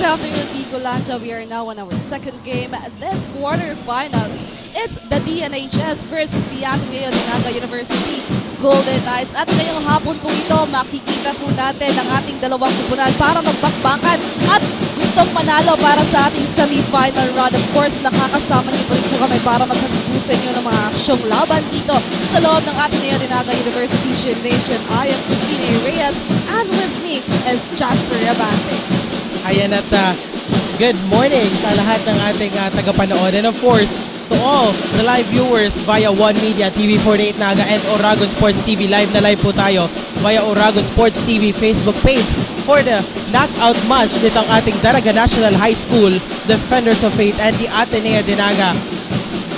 afternoon, Bucal. We are now on our second game at this quarterfinals. It's the Dnhs versus the Ateneo de Naga University Golden Knights. At ngayong hapon po ito, makikita po natin ang ating dalawang kupunan para magbakbakan at gustong manalo para sa ating semi-final round. Of course, nakakasama niyo po rin po kami para magkatutusan niyo ng mga aksyong laban dito sa loob ng Ateneo de Naga University Gymnasium. I am Christina Reyes and with me is Jasper Abante. Ayan at good morning sa lahat ng ating tagapanood. And of course, to all the live viewers via One Media, TV48 Naga and Oragon Sports TV. Live na live po tayo via Oragon Sports TV Facebook page for the knockout match nitong ating Daraga National High School Defenders of Faith and the Ateneo de Naga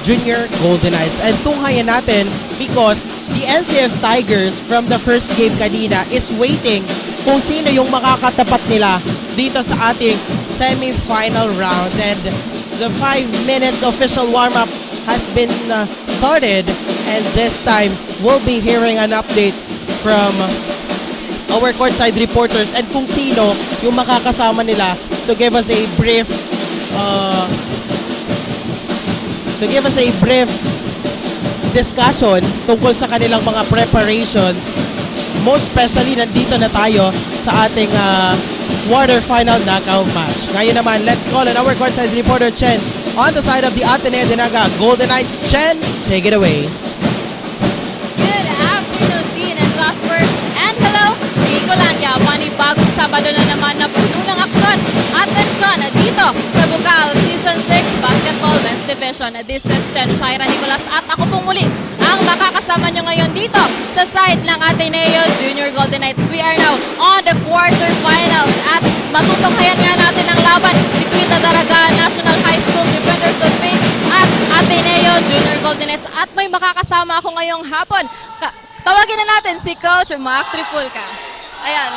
Junior Golden Knights. And tunghayan natin because the NCF Tigers from the first game kanina is waiting kung sino yung makakatapat nila dito sa ating semi-final round. And the 5 minutes official warm-up has been started, and this time we'll be hearing an update from our courtside reporters and kung sino yung makakasama nila to give us a brief discussion tungkol sa kanilang mga preparations. Most especially, nandito na tayo sa ating quarterfinal knockout match. Ngayon naman, let's call on our courtside reporter, Chen, on the side of the Ateneo de Naga Golden Knights. Chen, take it away. Good afternoon, Dean and Jasper. And hello, Nicolanga. Panibagong Sabado na naman na puno ng aksyon. Atensyon dito sa Bucal Season 6 Basketball West Division. This is Chen Shaira Nicolas at ako pong muli ang makakasama nyo ngayon dito sa side ng Ateneo Junior Golden Knights. We are now on the quarterfinals at matutunghayan nga natin ang laban between the Daraga National High School Defenders of Faith at Ateneo Junior Golden Knights. At may makakasama ako ngayong hapon. Tawagin na natin si Coach Mac Tripulca. Ayan.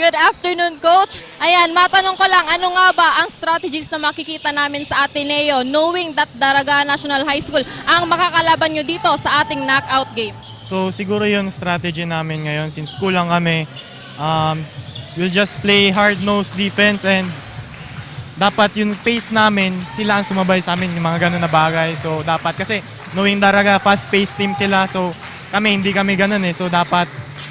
Good afternoon, Coach. Ayan, matanong ko lang, ano nga ba ang strategies na makikita namin sa Ateneo knowing that Daraga National High School ang makakalaban nyo dito sa ating knockout game? So siguro yung strategy namin ngayon, since kulang kami, we'll just play hard-nosed defense and dapat yung pace namin, sila ang sumabay sa amin, yung mga ganun na bagay. So dapat, kasi knowing Daraga, fast-paced team sila, so kami, hindi kami ganun eh. So dapat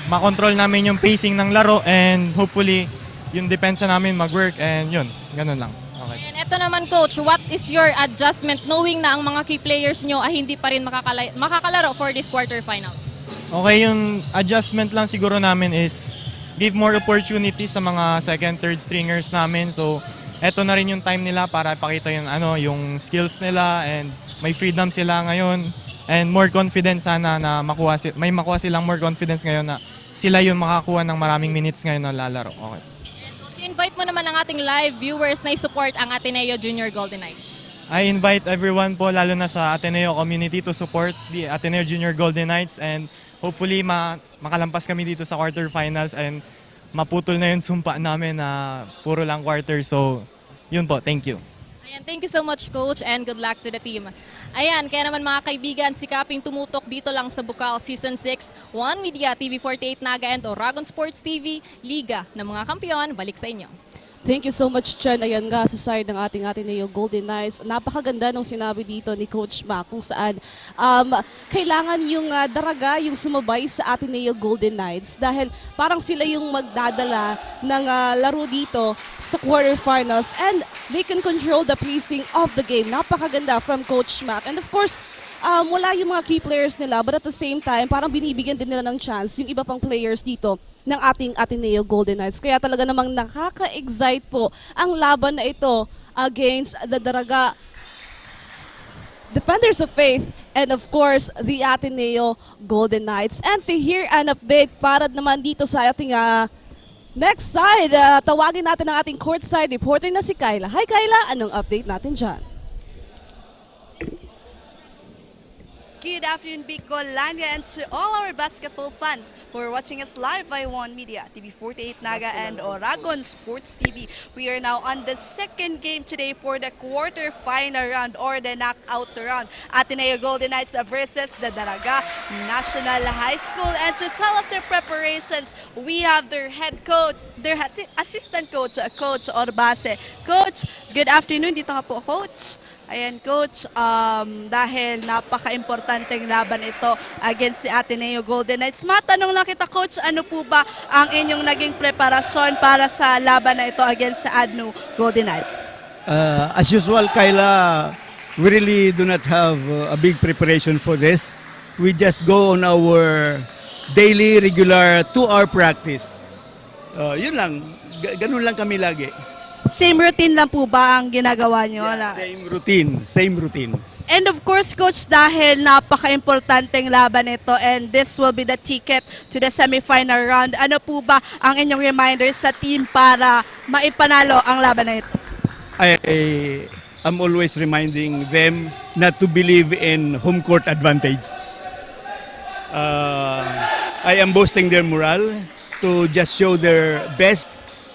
makontrol namin yung pacing ng laro and hopefully yung depensa namin mag-work and yun, ganun lang. Okay. And ito naman, Coach, what is your adjustment knowing na ang mga key players nyo ay hindi pa rin makakalaro for this quarterfinals? Okay, yung adjustment lang siguro namin is give more opportunities sa mga second, third stringers namin. So eto na rin yung time nila para ipakita yung skills nila and may freedom sila ngayon. And more confidence sana na may makuha silang more confidence ngayon na sila yung makakuha ng maraming minutes ngayon na lalaro. Okay. And Coach, invite mo naman ang ating live viewers na i-support ang Ateneo Junior Golden Knights. I invite everyone po, lalo na sa Ateneo community, to support the Ateneo Junior Golden Knights and hopefully makalampas kami dito sa quarterfinals and maputol na yung sumpa namin na puro lang quarter. So yun po, thank you. Ayan, thank you so much, Coach, and good luck to the team. Ayan, kaya naman mga kaibigan, sikaping tumutok dito lang sa Bucal Season 6, One Media, TV48 Naga and Oragon Sports TV, Liga ng mga Kampiyon. Balik sa inyo. Thank you so much, Chen. Ayan nga sa side ng ating Ateneo Golden Knights. Napakaganda nung sinabi dito ni Coach Mac kung saan kailangan yung Daraga yung sumabay sa Ateneo Golden Knights dahil parang sila yung magdadala ng laro dito sa quarterfinals and they can control the pacing of the game. Napakaganda from Coach Mac. And of course, wala yung mga key players nila but at the same time, parang binibigyan din nila ng chance yung iba pang players dito ng ating Ateneo Golden Knights. Kaya talaga namang nakaka-excite po ang laban na ito against the Daraga Defenders of Faith and of course the Ateneo Golden Knights. And to hear an update para naman dito sa ating next side, tawagin natin ang ating courtside reporter na si Kyla. Hi Kyla, anong update natin dyan? Good afternoon, Bicolania, and to all our basketball fans who are watching us live by One Media, TV48 Naga, and Oragon Sports TV. We are now on the second game today for the quarter-final round or the knockout round. Ateneo Golden Knights versus the Naga National High School. And to tell us their preparations, we have their head coach, their assistant coach, Coach Orbase. Coach, good afternoon. Dito ka po, Coach. Ayan, Coach, dahil napaka-importanteng laban ito against si Ateneo Golden Knights. Matanong lang kita, Coach, ano po ba ang inyong naging preparasyon para sa laban na ito against sa Adnu Golden Knights? As usual, Kyla, we really do not have a big preparation for this. We just go on our daily, regular 2-hour practice. Yun lang, ganun lang kami lagi. Same routine lang po ba ang ginagawa nyo? Yeah, same routine. And of course, Coach, dahil napaka-importanteng laban ito and this will be the ticket to the semifinal round, ano po ba ang inyong reminders sa team para maipanalo ang laban na ito? I'm always reminding them not to believe in home court advantage. I am boosting their morale to just show their best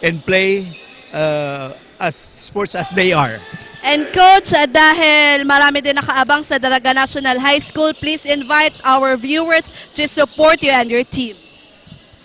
and play as sports as they are. And Coach, dahil marami din nakaabang sa Naga National High School, please invite our viewers to support you and your team.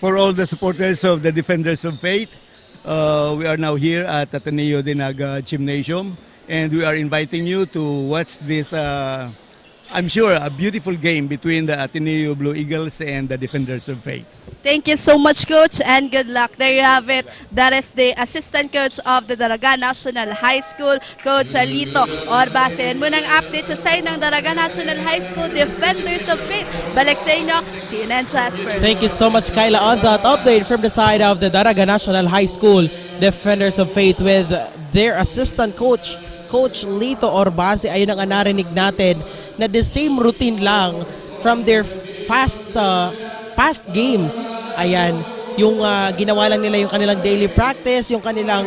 For all the supporters of the Defenders of Faith, we are now here at Ateneo de Naga Gymnasium, and we are inviting you to watch this, I'm sure, a beautiful game between the Ateneo Blue Eagles and the Defenders of Faith. Thank you so much, Coach, and good luck. There you have it. That is the assistant coach of the Naga National High School, Coach Lito Orbase. And munang update sa side ng Naga National High School Defenders of Faith. Balik sa inyo, Tina and Jasper. Thank you so much, Kyla, on that update from the side of the Naga National High School Defenders of Faith with their assistant coach, Coach Lito Orbase. Ayun ang narinig natin na the same routine lang from their past games. Ayan, yung ginawa lang nila yung kanilang daily practice, yung kanilang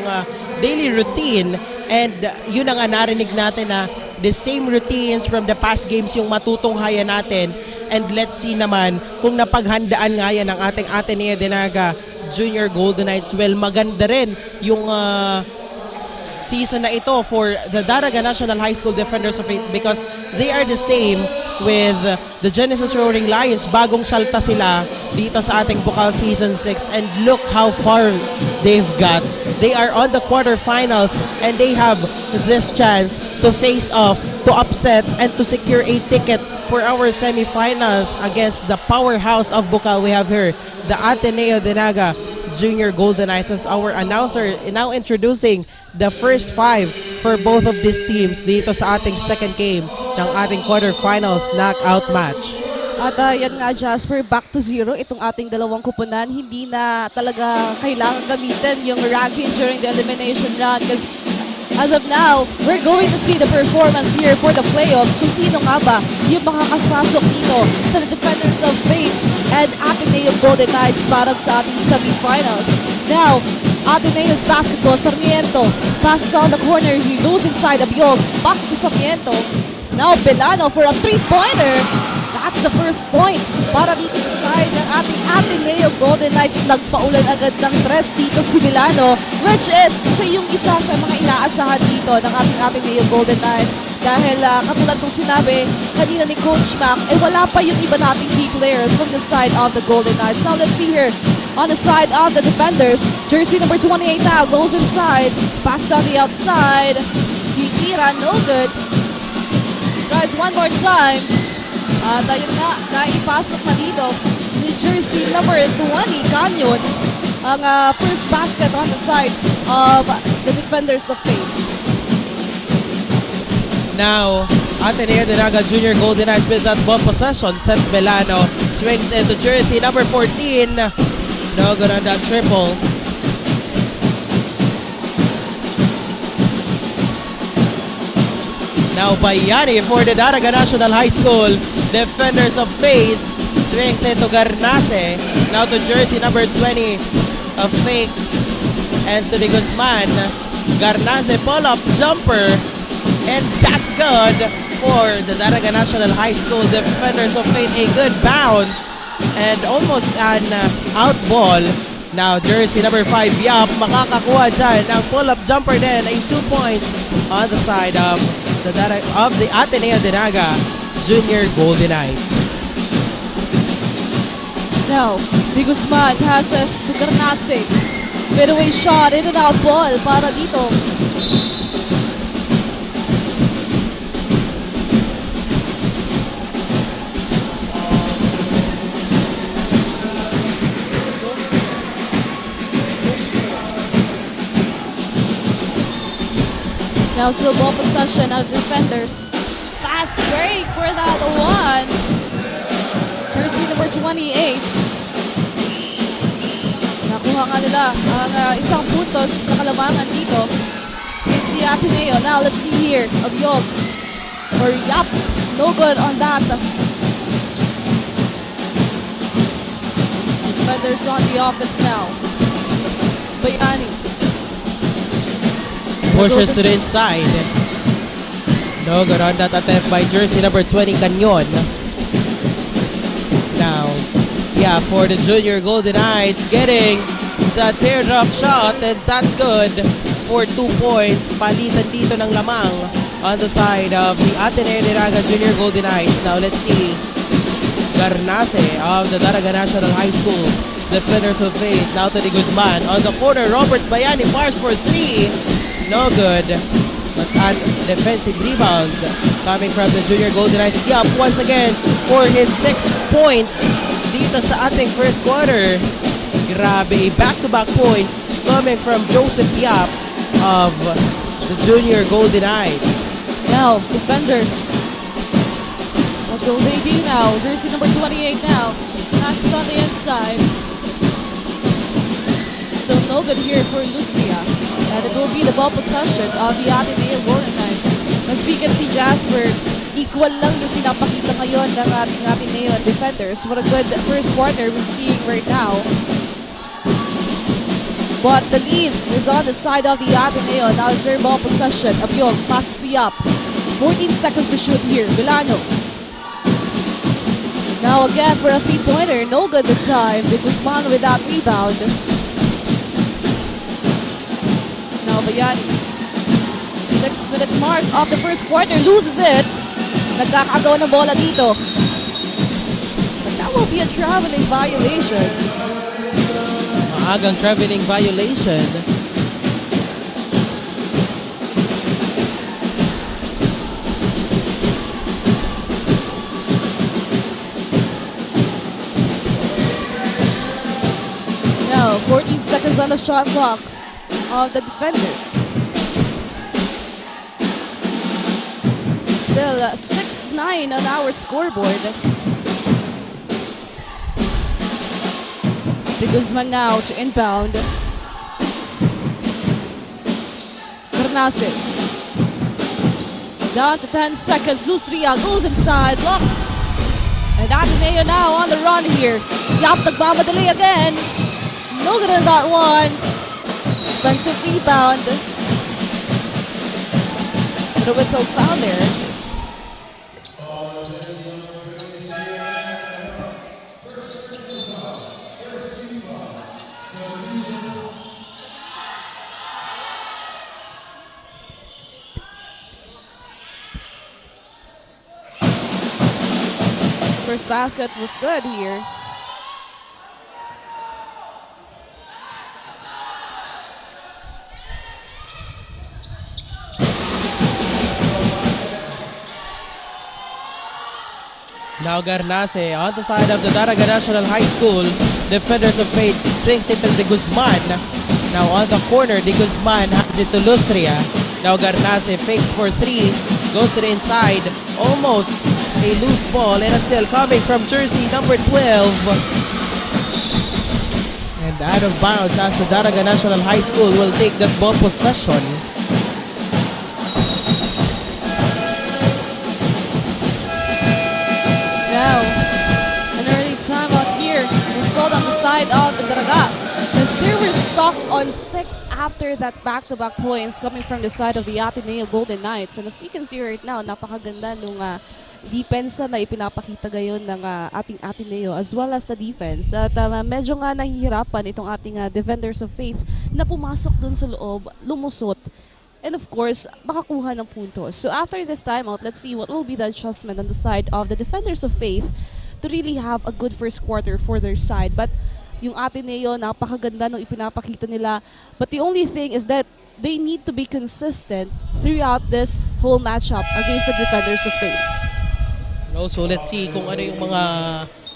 daily routine, and yun ang narinig natin na the same routines from the past games yung matutunghayan natin. And let's see naman kung napaghandaan nga yan ng ating Ateneo de Naga Junior Golden Knights. Well, maganda rin yung season na ito for the Naga National High School Defenders of Faith because they are the same with the Genesis Roaring Lions. Bagong salta sila dito sa ating Bucal Season 6 and look how far they've got. They are on the quarterfinals and they have this chance to face off, to upset, and to secure a ticket for our semifinals against the powerhouse of Bucal. We have here the Ateneo de Naga Junior Golden Knights as our announcer, now introducing the first 5 for both of these teams dito sa ating second game ng ating quarterfinals knockout match. At yan nga, Jasper, back to zero itong ating dalawang kupunan. Hindi na talaga kailangan gamitin yung ranking during the elimination round because as of now, we're going to see the performance here for the playoffs kung sino nga ba yung makakapasok dito sa the Defenders of Faith and Ateneo Golden Knights para sa ating semifinals. Now, Ateneo's basketball, Sarmiento passes on the corner, he goes inside Abiol, back to Sarmiento. Now, Belano for a three-pointer. That's the first point para dito sa side ng ating Ateneo Golden Knights. Nagpaulan agad ng tres dito si Milano, which is siya yung isa sa mga inaasahan dito ng ating Ateneo Golden Knights. Dahil katulad ng sinabi kanina ni Coach Mac, wala pa yung iba nating key players from the side of the Golden Knights. Now let's see here on the side of the defenders. Jersey number 28 now goes inside. Pass on the outside. Hikira, no good. Tries one more time. At ayun nga, naipasok na dito ni jersey number 20, Canyon, ang first basket on the side of the Defenders of Faith. Now, Ateneo de Naga Junior Golden Knights with that ball possession. Seth Belano swings into jersey number 14. No good on that triple. Now, Bayani for the Naga National High School Defenders of Faith. Swings into Garnase. Now to jersey number 20 of Faith. Anthony Guzman. Garnase pull-up jumper. And that's good for the Daraga National High School Defenders of Fate. A good bounce and almost an out ball. Now jersey number 5, Yap, makakakuha dyan ng pull-up jumper din. A 2 points on the side of the Ateneo de Naga Junior Golden Knights. Now, Di Guzman passes to Garnase. Fadeaway shot, in and out ball para dito. Now still ball possession of the defenders. Fast break for that one. Jersey number 28. Nakuha nga nila ang isang puntos na kalamangan dito. It's the Ateneo. Now let's see here. Abyog. Or Yap. No good on that. Defenders on the offense now. Bayani. Pushes to the inside. No good on that attempt by jersey number 20, Canyon. Now, yeah, for the Junior Golden Knights, getting the teardrop shot, and that's good for 2 points. Palitan dito ng lamang on the side of the Ateneo de Naga Junior Golden Knights. Now, let's see. Garnase of the Daraga National High School Defenders of Fate. Now to the Guzman. On the corner, Robert Bayani fires for 3. No good. But an defensive rebound coming from the Junior Golden Knights. Yap once again for his 6th point dito sa ating first quarter. Grabe, back-to-back points coming from Joseph Yap of the Junior Golden Knights. Now, defenders. What will they do now? Jersey number 28 now. Passes on the inside. Still no good here for Lustria. And it will be the ball possession of the Ateneo Golden Knights. As we can see, Jasper, equal lang yung pinapakita ngayon ng ating Ateneo defenders. What a good first quarter we're seeing right now. But the lead is on the side of the Ateneo. Now it's their ball possession. Abyog passes to Yap. 14 seconds to shoot here. Vilano. Now again for a 3-pointer. No good this time. The Guzman without rebound. Now Bayani. 6-minute mark of the first quarter. Loses it. Nagkakagawa ng bola dito. But that will be a traveling violation. Maagang traveling violation. Now, 14 seconds on the shot clock of the defenders. Still 6-9 on our scoreboard. The Guzman now to inbound. Garnase. Down to 10 seconds. Lustria goes inside. Block. And Ateneo now on the run here. Yap nagmamadali again. No good on that one. Defensive rebound. But a whistle foul there. First basket was good here. Now Garnase on the side of the Daraga National High School Defenders of Fate swings it to the Guzman. Now on the corner, the Guzman has it to Lustria. Now Garnase fakes for 3, goes to the inside, almost a loose ball, and still coming from jersey number 12. And out of bounds as the Daraga National High School will take that ball possession. Now, an early timeout here was called on the side of the Daraga, as they were stuck on 6 after that back-to-back points coming from the side of the Ateneo Golden Knights. And as we can see right now, napakaganda nung depensa na ipinapakita ngayon ng ating Ateneo as well as the defense. At medyo nga nahihirapan itong ating defenders of faith na pumasok dun sa loob, lumusot, and of course, makakuha ng puntos. So after this timeout, let's see what will be the adjustment on the side of the defenders of faith to really have a good first quarter for their side. But yung Ateneo, napakaganda nung ipinapakita nila. But the only thing is that they need to be consistent throughout this whole matchup against the defenders of faith. And also, let's see kung ano yung mga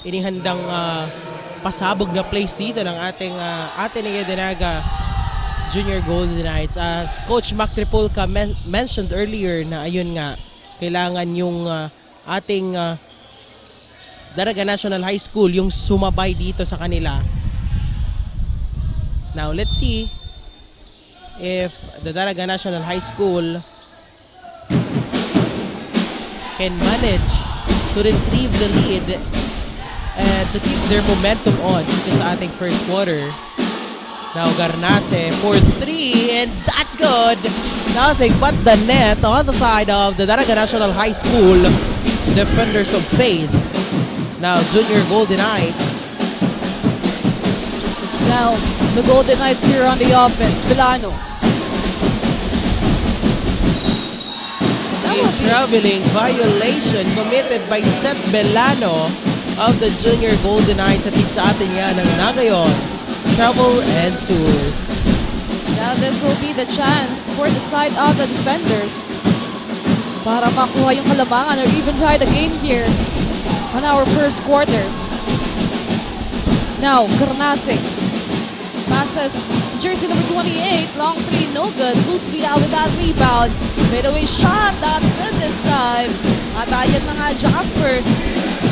inihandang pasabog na plays dito ng ating Ateneo de Naga Junior Golden Knights. As Coach Mac Tripolca mentioned earlier na ayun nga, kailangan yung ating Daraga National High School yung sumabay dito sa kanila. Now, let's see if the Daraga National High School can manage to retrieve the lead and to keep their momentum on dito sa ating first quarter. Now, Garnase for 3, and that's good. Nothing but the net on the side of the Daraga National High School defenders of faith. Now, Junior Golden Knights. Now, the Golden Knights here on the offense. Bilano. A traveling violation committed by Seth Belano of the Junior Golden Knights. At sa atin yan ng Nagayon Travel and Tours. Now, this will be the chance for the side of the defenders para makuha yung kalamangan or even tie the game here on our first quarter. Now, Garnase passes jersey number 28, long 3, no good. Loosely out with that rebound. Fadeaway shot, that's good this time. Matayan mga Jasper.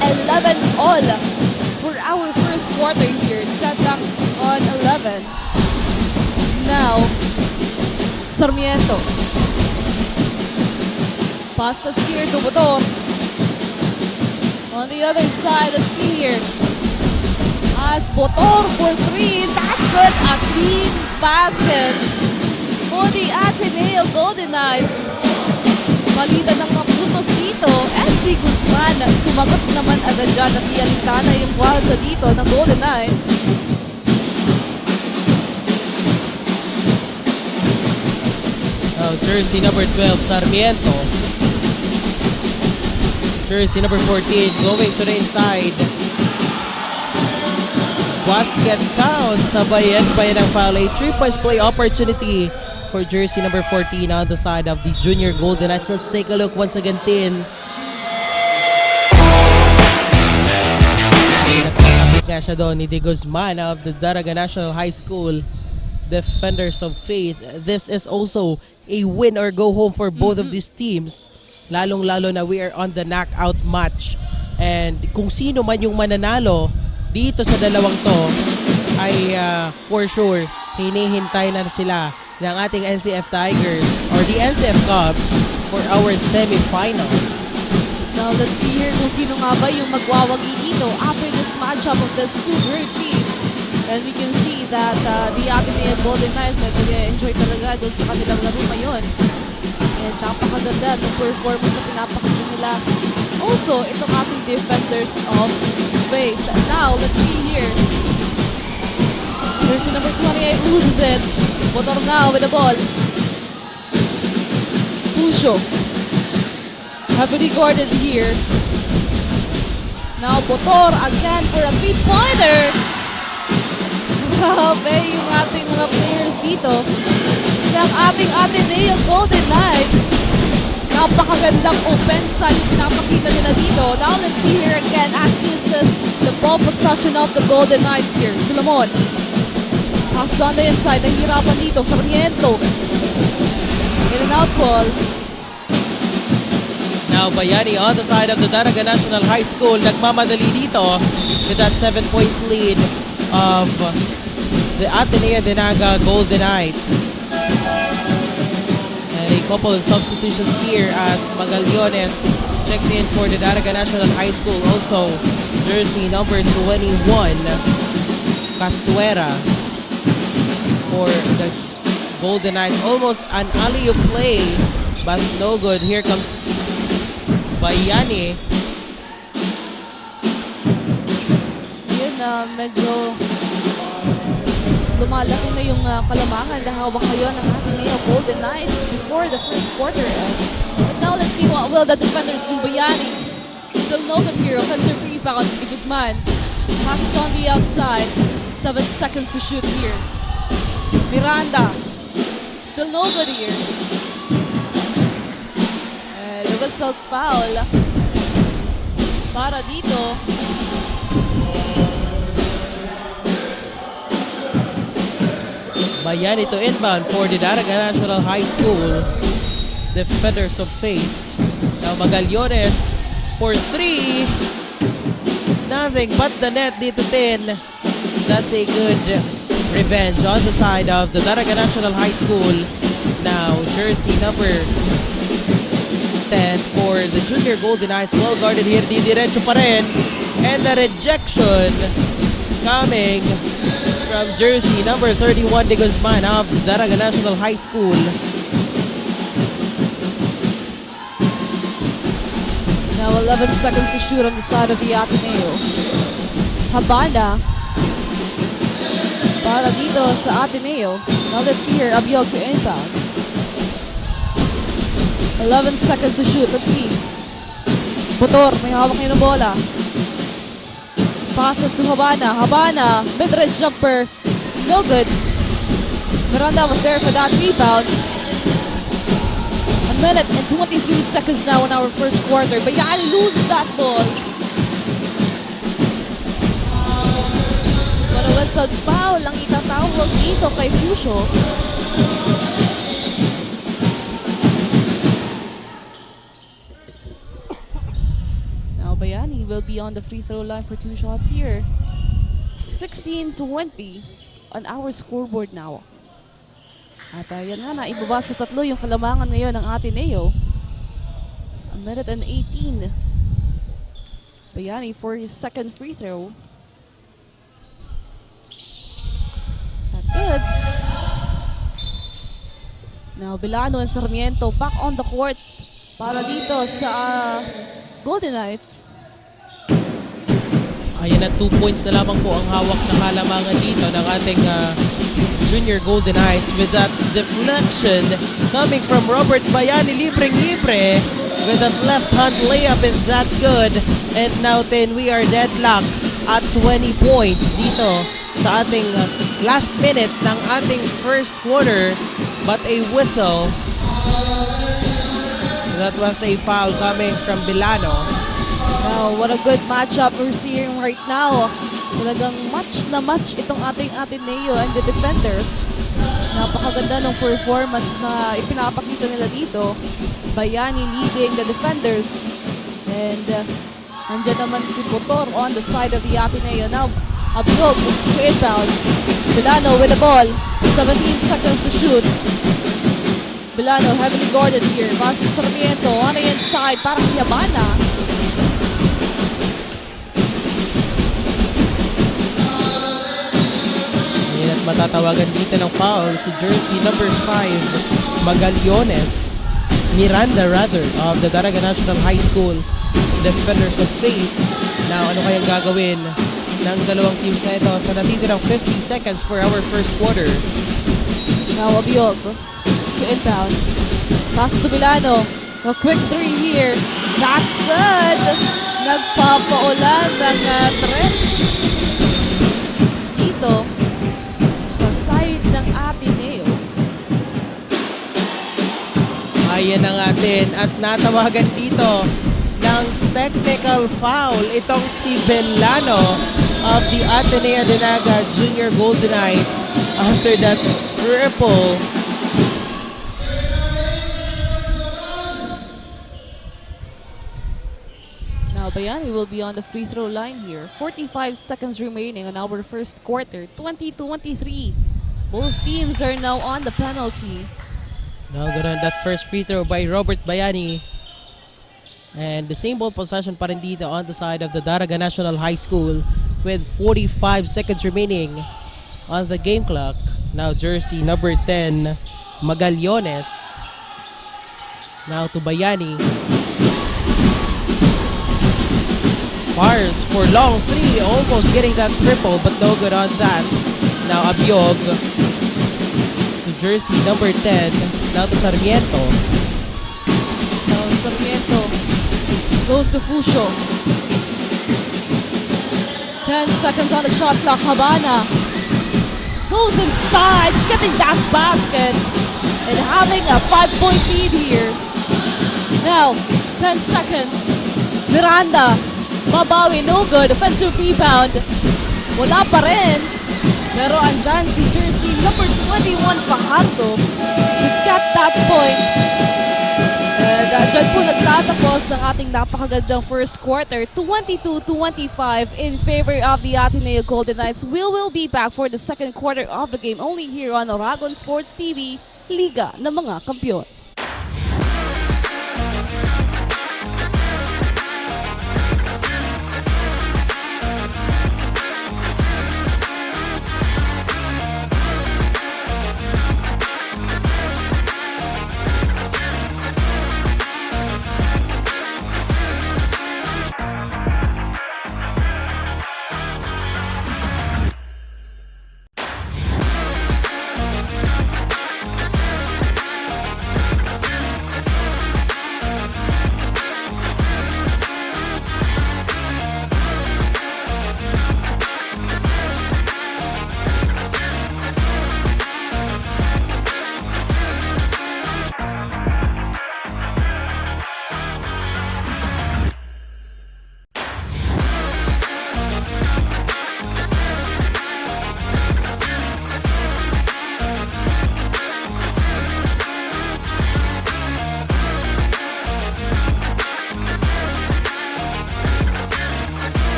11 all for our first quarter here. Cut back on 11. Now, Sarmiento. Passes here to Botor. On the other side, let's see here. As Botor for 3, that's good. A clean basket for the Ateneo Golden Knights. Palitan ng mga puntos dito. Andy Guzman sumagot naman agad dyan at ialintana yung kwarto dito ng Golden Knights. Jersey number 12, Sarmiento. Jersey number 14 going to the inside. Basket count, sabayan pa yan ang foul. A 3-point play opportunity for jersey number 14 on the side of the Junior Golden Knights. Let's take a look once again, Tin. Nakakapit nga siya doon ni De Guzman of the Daraga National High School defenders of faith. This is also a win or go home for both of these teams. Lalong-lalo na we are on the knockout match. And kung sino man yung mananalo dito sa dalawang to ay for sure hinihintay na sila ng ating NCF Tigers or the NCF Cubs for our semifinals. Now let's see here kung sino nga ba yung magwawagi dito after this matchup of these two great teams. And we can see that the Ateneo Golden Knights ay nag-enjoy talaga doon sa kanilang laro ngayon. And napakaganda ng performance na pinapakita nila. Also, itong ating defenders of faith. Now, let's see here. Jersey number 28 loses it. Botor now with the ball. Pusho. Heavily guarded here. Now, Botor again for a 3-pointer. Grabe yung ating mga players dito. Ng ating Ateneo Golden Knights. Napakagandang opensa yung pinapakita nila dito. Now let's see here again as this is the ball possession of the Golden Knights here. Solomon. Pass on the inside. Nahihirapan dito. Sarmiento. In and out ball. Now Bayani on the side of the Daraga National High School. Nagmamadali dito with that 7 points lead of the Ateneo de Naga Golden Knights. A couple of substitutions here as Magallones checked in for the Daraga National High School. Also, jersey number 21, Castuera. for the Golden Knights. Almost an alley-oop play, but no good. Here comes Bayani. Yun na medyo lumalaki na yung kalamangan na hawak ngayon ng Ateneo Golden Knights before the first quarter ends. But now let's see what will the defenders do. Bayani, still no good here. Offensive rebound to Guzman. Passes on the outside. 7 seconds to shoot here. Miranda, still no good here. And a whistle foul para dito. Bayani to inbound for the Naga National High School Defenders of Faith. Now Magallones for 3. Nothing but the net dito 10. That's a good revenge on the side of the Naga National High School. Now jersey number 10 for the Junior Golden Knights. Well guarded here. Didiretso pa rin. And the rejection coming from jersey number 31 de Guzman of Naga National High School. Now 11 seconds to shoot on the side of the Ateneo. Habana para dito sa Ateneo. Now let's see here, Abiol to inbound. 11 seconds to shoot, let's see. Butor, may hawak niya ng bola. Passes to Habana. Habana, mid-range jumper. No good. Miranda was there for that rebound. A minute and 23 seconds now in our first quarter. Bayani loses that ball. But a whistle foul ang itatawag dito kay Fusio. Bayani will be on the free throw line for 2 shots here. 16-20 on our scoreboard now. At yan nga, naibaba sa 3 yung kalamangan ngayon ng Ateneo. A minute and 18. Bayani for his second free throw. That's good. Now Bilano and Sarmiento back on the court para dito sa Golden Knights. Ayan na 2 points na lamang po ang hawak na kalamangan dito ng ating Junior Golden Knights with that deflection coming from Robert Bayani, libreng-libre with that left hand layup, and that's good. And now then we are deadlocked at 20 points dito sa ating last minute ng ating first quarter, but a whistle. That was a foul coming from Bilano. Wow, what a good matchup we're seeing right now. Talagang match na match itong ating Ateneo and the defenders. Napakaganda ng performance na ipinapakita nila dito. Bayani leading the defenders. And nandiyan naman si Butor on the side of the Ateneo. Now, Abiog to inbound. Bilano with the ball. 17 seconds to shoot. Bilano heavily guarded here. Pass to Sarmiento on the inside para kay Habana. Ayan, at matatawagan dito ng foul si jersey number 5, Magallones. Miranda rather, of the Naga National High School Defenders of Faith. Now, ano kayang gagawin ng dalawang teams na ito sa natitirang 50 seconds for our first quarter? Now, Abiog to inbound. Pass to Bilano. A quick 3 here. That's good. Nagpapaulan ng 3 dito sa side ng Ateneo. Ayan na natin at natawagan dito ng technical foul itong si Bilano of the Ateneo de Naga Junior Golden Knights after that triple. Now Bayani will be on the free throw line here. 45 seconds remaining on our first quarter. 20-23. Both teams are now on the penalty. Now good on that first free throw by Robert Bayani. And the same ball possession pa rin dito on the side of the Naga National High School with 45 seconds remaining on the game clock. Now jersey number 10, Magallones. Now to Bayani. Fires for long three, almost getting that triple, but no good on that. Now Abiog to jersey number 10. Now to Sarmiento. Now Sarmiento goes to Fusho. 10 seconds on the shot clock. Habana goes inside, getting that basket and having a 5-point lead here. Now, 10 seconds. Miranda, babawi, no good. Offensive rebound. Wala pa rin. Pero andyan si jersey number 21, Fajardo, to get that point. And dyan po nagtatapos ang ating napakagandang first quarter, 22-25 in favor of the Ateneo Golden Knights. We will be back for the second quarter of the game only here on Oragon Sports TV, Liga ng mga Kampiyon.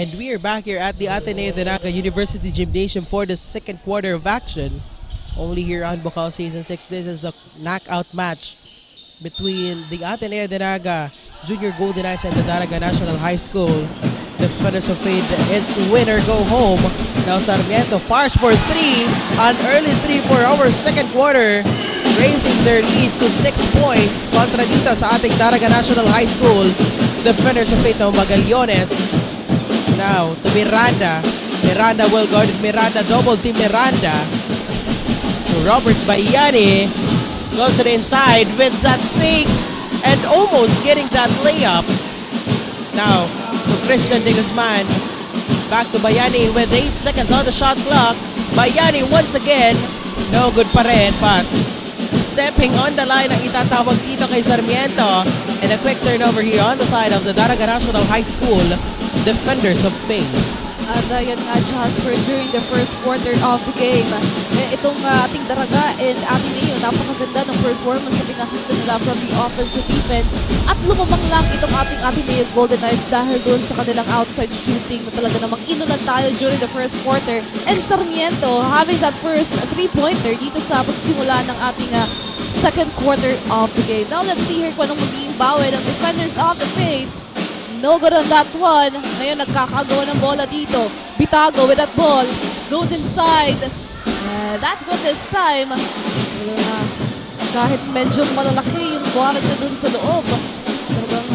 And we are back here at the Ateneo de Naga University Gymnasium for the second quarter of action. Only here on Bucal Season 6. This is the knockout match between the Ateneo de Naga Junior Golden Knights and the Daraga National High School. Defenders of Fate, it's win or go home. Now Sarmiento fires for three. An early three for our second quarter, raising their lead to 6 points kontra dito sa ating Daraga National High School. Defenders of Fate ng Magallones. Now to Miranda. Miranda well guarded. Miranda double team Miranda. To Robert Bayani. Goes to the inside with that fake and almost getting that layup. Now to Christian De Guzman. Back to Bayani with 8 seconds on the shot clock. Bayani once again. No good pa rin, but stepping on the line ang itatawag dito kay Sarmiento. And a quick turnover here on the side of the Daraga National High School. Defenders of Fame. At yan nga, Jasper, during the first quarter of the game, itong ating Daraga and Ateneo, napakaganda ng performance na pinakita nila from the offensive defense. At lumamang lang itong ating Ateneo Golden Knights dahil doon sa kanilang outside shooting na talaga namang inulan tayo during the first quarter. And Sarmiento having that first 3-pointer dito sa pagsimula ng ating second quarter of the game. Now let's see here kung anong magiging bawi ng Defenders of the Faith. No good on that one. Ngayon nagkakagawa ng bola dito. Bitago with that ball. Goes inside. That's good this time. Kahit medyo malalaki yung bola nyo dun sa loob. Talagang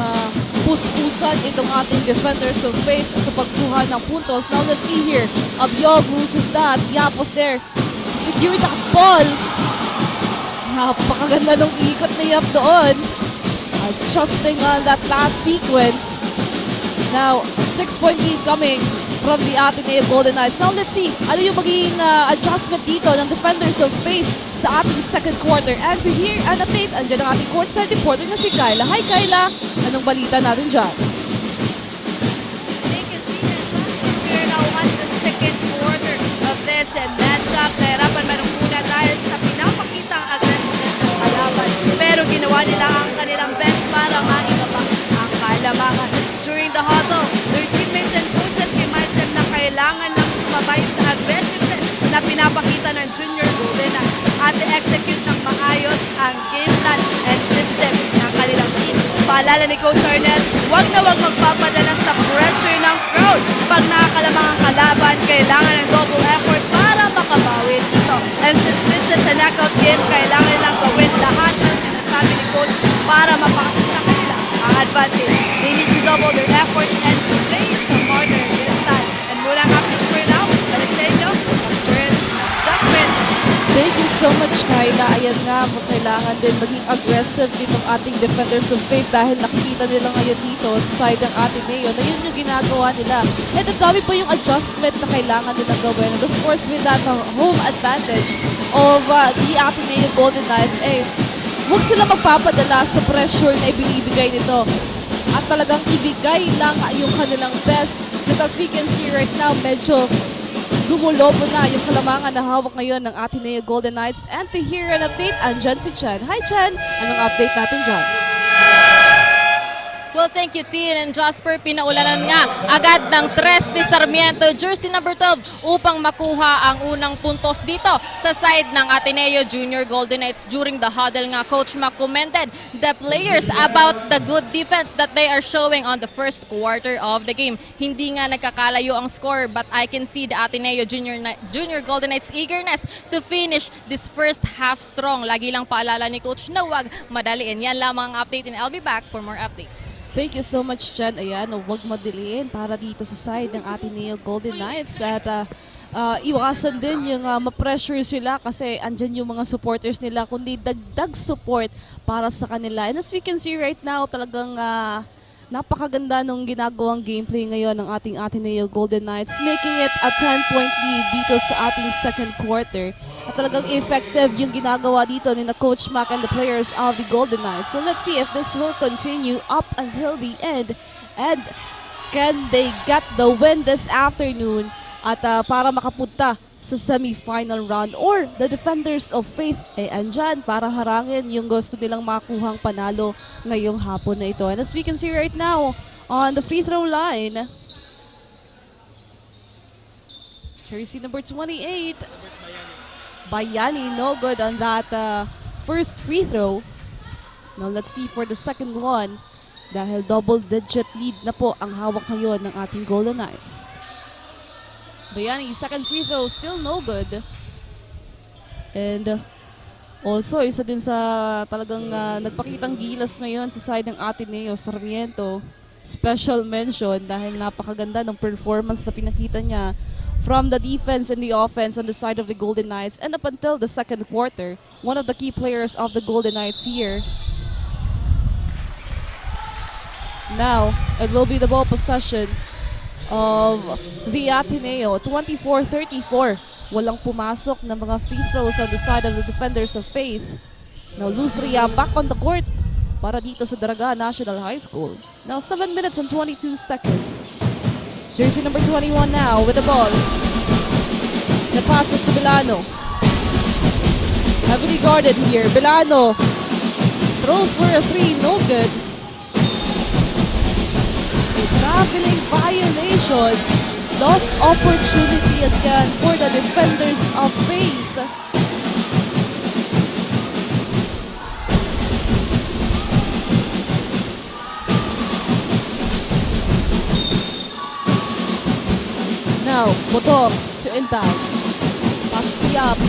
puspusan itong ating Defenders of Faith sa pagkuha ng puntos. Now let's see here. Abiog loses that. Yapos there. Secure that ball. Napakaganda nung ikot na Yap doon. Adjusting on that last sequence. Now, 6-point lead coming from the Ateneo Golden Knights. Now, let's see ano yung magiging adjustment dito ng Defenders of Faith sa ating second quarter. And to hear and update, andyan ang ating courtside reporter na si Kyla. Hi, Kyla! Anong balita natin dyan? Thank you, Tina. We're now on the second quarter of this matchup. Nahirapan man ang muna dahil sa pinapakitang aggressiveness ng kalaban. Pero ginawa nila ang kanilang best para maibaba ang kalamangan. During the huddle, their teammates and coaches reminds them na kailangan lang sumabay sa aggressiveness na pinapakita ng Junior Golden Knights at i-execute ng maayos ang game plan and system ng kanilang team. Paalala ni Coach Arnel, huwag na huwag magpapadala sa pressure ng crowd. Pag nakakalamang ang kalaban, kailangan ng double effort para makabawi dito. And since this is a knockout game, kailangan nilang gawin lahat ng sinasabi ni Coach para mapakasa sa kanila ang advantage. They need to double their effort and play smarter this time. And mula ang update for now, balik sa inyo, Jasper. Thank you so much, Kyla. Ayan nga, kailangan din maging aggressive ditong ating defenders of faith dahil nakikita nila ngayon dito sa side ng Ateneo na yun yung ginagawa nila. And ang dami pa yung adjustment na kailangan nilang gawin. And of course, with that home advantage of the Ateneo Golden Knights, huwag sila magpapadala sa pressure na ibinibigay nito. At talagang ibigay lang yung kanilang best. Because as we can see right now, medyo gumulobo na yung kalamangan na hawak ngayon ng Ateneo Golden Knights. And to hear an update, andyan si Chen. Hi Chen! Anong update natin dyan? Well, thank you, Tin and Jasper. Pinaulanan nga agad ng tres ni Sarmiento, jersey number 12, upang makuha ang unang puntos dito sa side ng Ateneo Junior Golden Knights. During the huddle nga, Coach Mac commended the players about the good defense that they are showing on the first quarter of the game. Hindi nga nagkakalayo ang score, but I can see the Ateneo Junior Golden Knights eagerness to finish this first half strong. Lagi lang paalala ni Coach na huwag madaliin. Yan lamang ang update, and I'll be back for more updates. Thank you so much, Chen. Ayan, huwag madiliin para dito sa side ng Ateneo Golden Knights. At iwasan din yung ma-pressure sila kasi andyan yung mga supporters nila, kundi dagdag support para sa kanila. And as we can see right now, talagang napakaganda nung ginagawang gameplay ngayon ng ating Ateneo Golden Knights, making it a 10-point lead dito sa ating second quarter. At talagang effective yung ginagawa dito ni na Coach Mac and the players of the Golden Knights. So let's see if this will continue up until the end. And can they get the win this afternoon at para makapunta sa semi-final round, or the defenders of faith andyan para harangin yung gusto nilang makuhang panalo ngayong hapon na ito. And as we can see right now on the free throw line, jersey number 28, Bayani, no good on that first free throw. Now let's see for the second one, dahil double-digit lead na po ang hawak ngayon ng ating Golden Knights. Bayani, second free throw, still no good. And also, isa din sa talagang nagpakitang gilas ngayon sa side ng Ateneo, Sarmiento. Special mention dahil napakaganda ng performance na pinakita niya from the defense and the offense on the side of the Golden Knights. And up until the second quarter, one of the key players of the Golden Knights here. Now, it will be the ball possession of the Ateneo, 24-34. Walang pumasok na mga free throws on the side of the defenders of faith. Now Lustria back on the court para dito sa Daraga National High School. Now 7 minutes and 22 seconds. Jersey number 21 now with the ball. The passes to Bilano. Heavily guarded here. Bilano throws for a three, no good. Traveling violation, lost opportunity again for the defenders of faith. Now, Motor to inbound. Passes to Yap.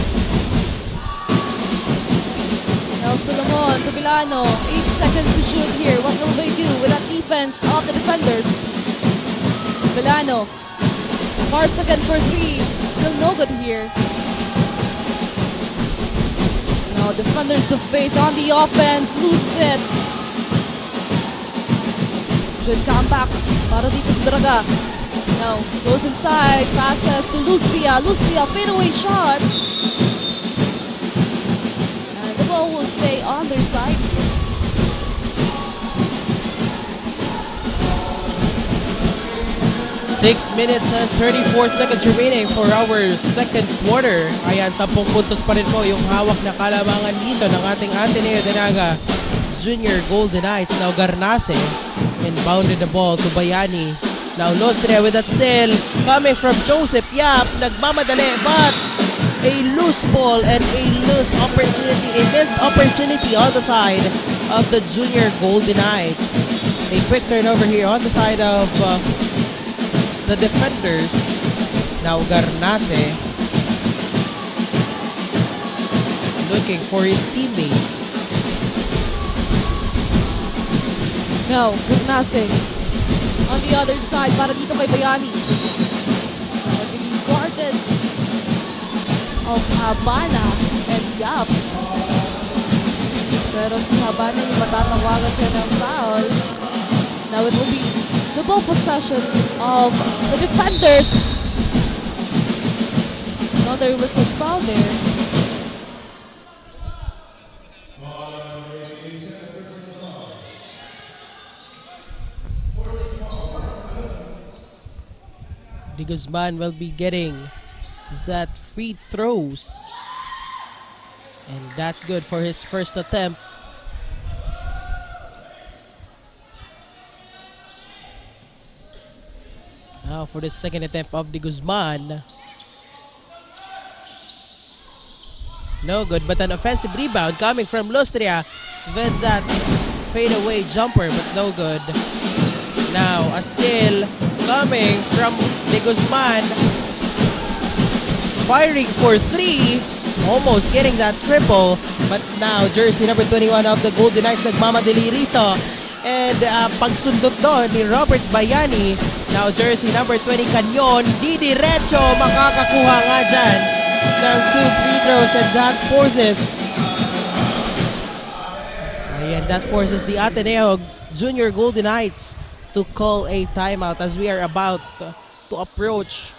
Now Solomon to Bilano. 8 seconds to shoot here. What will they do with that defense of the defenders? Bilano. Fars again for three. Still no good here. Now defenders of faith on the offense. Loses it. Good comeback para dito sa Daraga. Now goes inside. Passes to Lustria. Lustria fadeaway shot. And the ball will stay on their side. 6 minutes and 34 seconds remaining for our second quarter. Ayan, 10 puntos pa rin po yung hawak na kalamangan dito ng ating Ateneo de Naga Junior Golden Knights. Now Garnase inbounded the ball to Bayani. Now Lostria with that steal coming from Joseph Yap. Nagmamadali but a loose ball and a loose opportunity, a missed opportunity on the side of the Junior Golden Knights. A quick turnover here on the side of the defenders. Now Garnase looking for his teammates. Now, Gymnasium on the other side para dito kay Bayani. Guarded of Habana and Yap. Pero si Habana yung matatawagan siya ng foul. Now it will be the ball possession of the defenders. Another whistle foul there. De Guzman will be getting that free throws. And that's good for his first attempt. Now for the second attempt of De Guzman. No good, but an offensive rebound coming from Lustria with that fadeaway jumper, but no good. Now a steal coming from De Guzman. Firing for three. Almost getting that triple. But now jersey number 21 of the Golden Knights nagmamadali rito. And pagsundot doon ni Robert Bayani. Now jersey number 20 Canyon. Di diretso makakakuha nga dyan ng 2 free throws, and that forces the Ateneo Junior Golden Knights to call a timeout as we are about to approach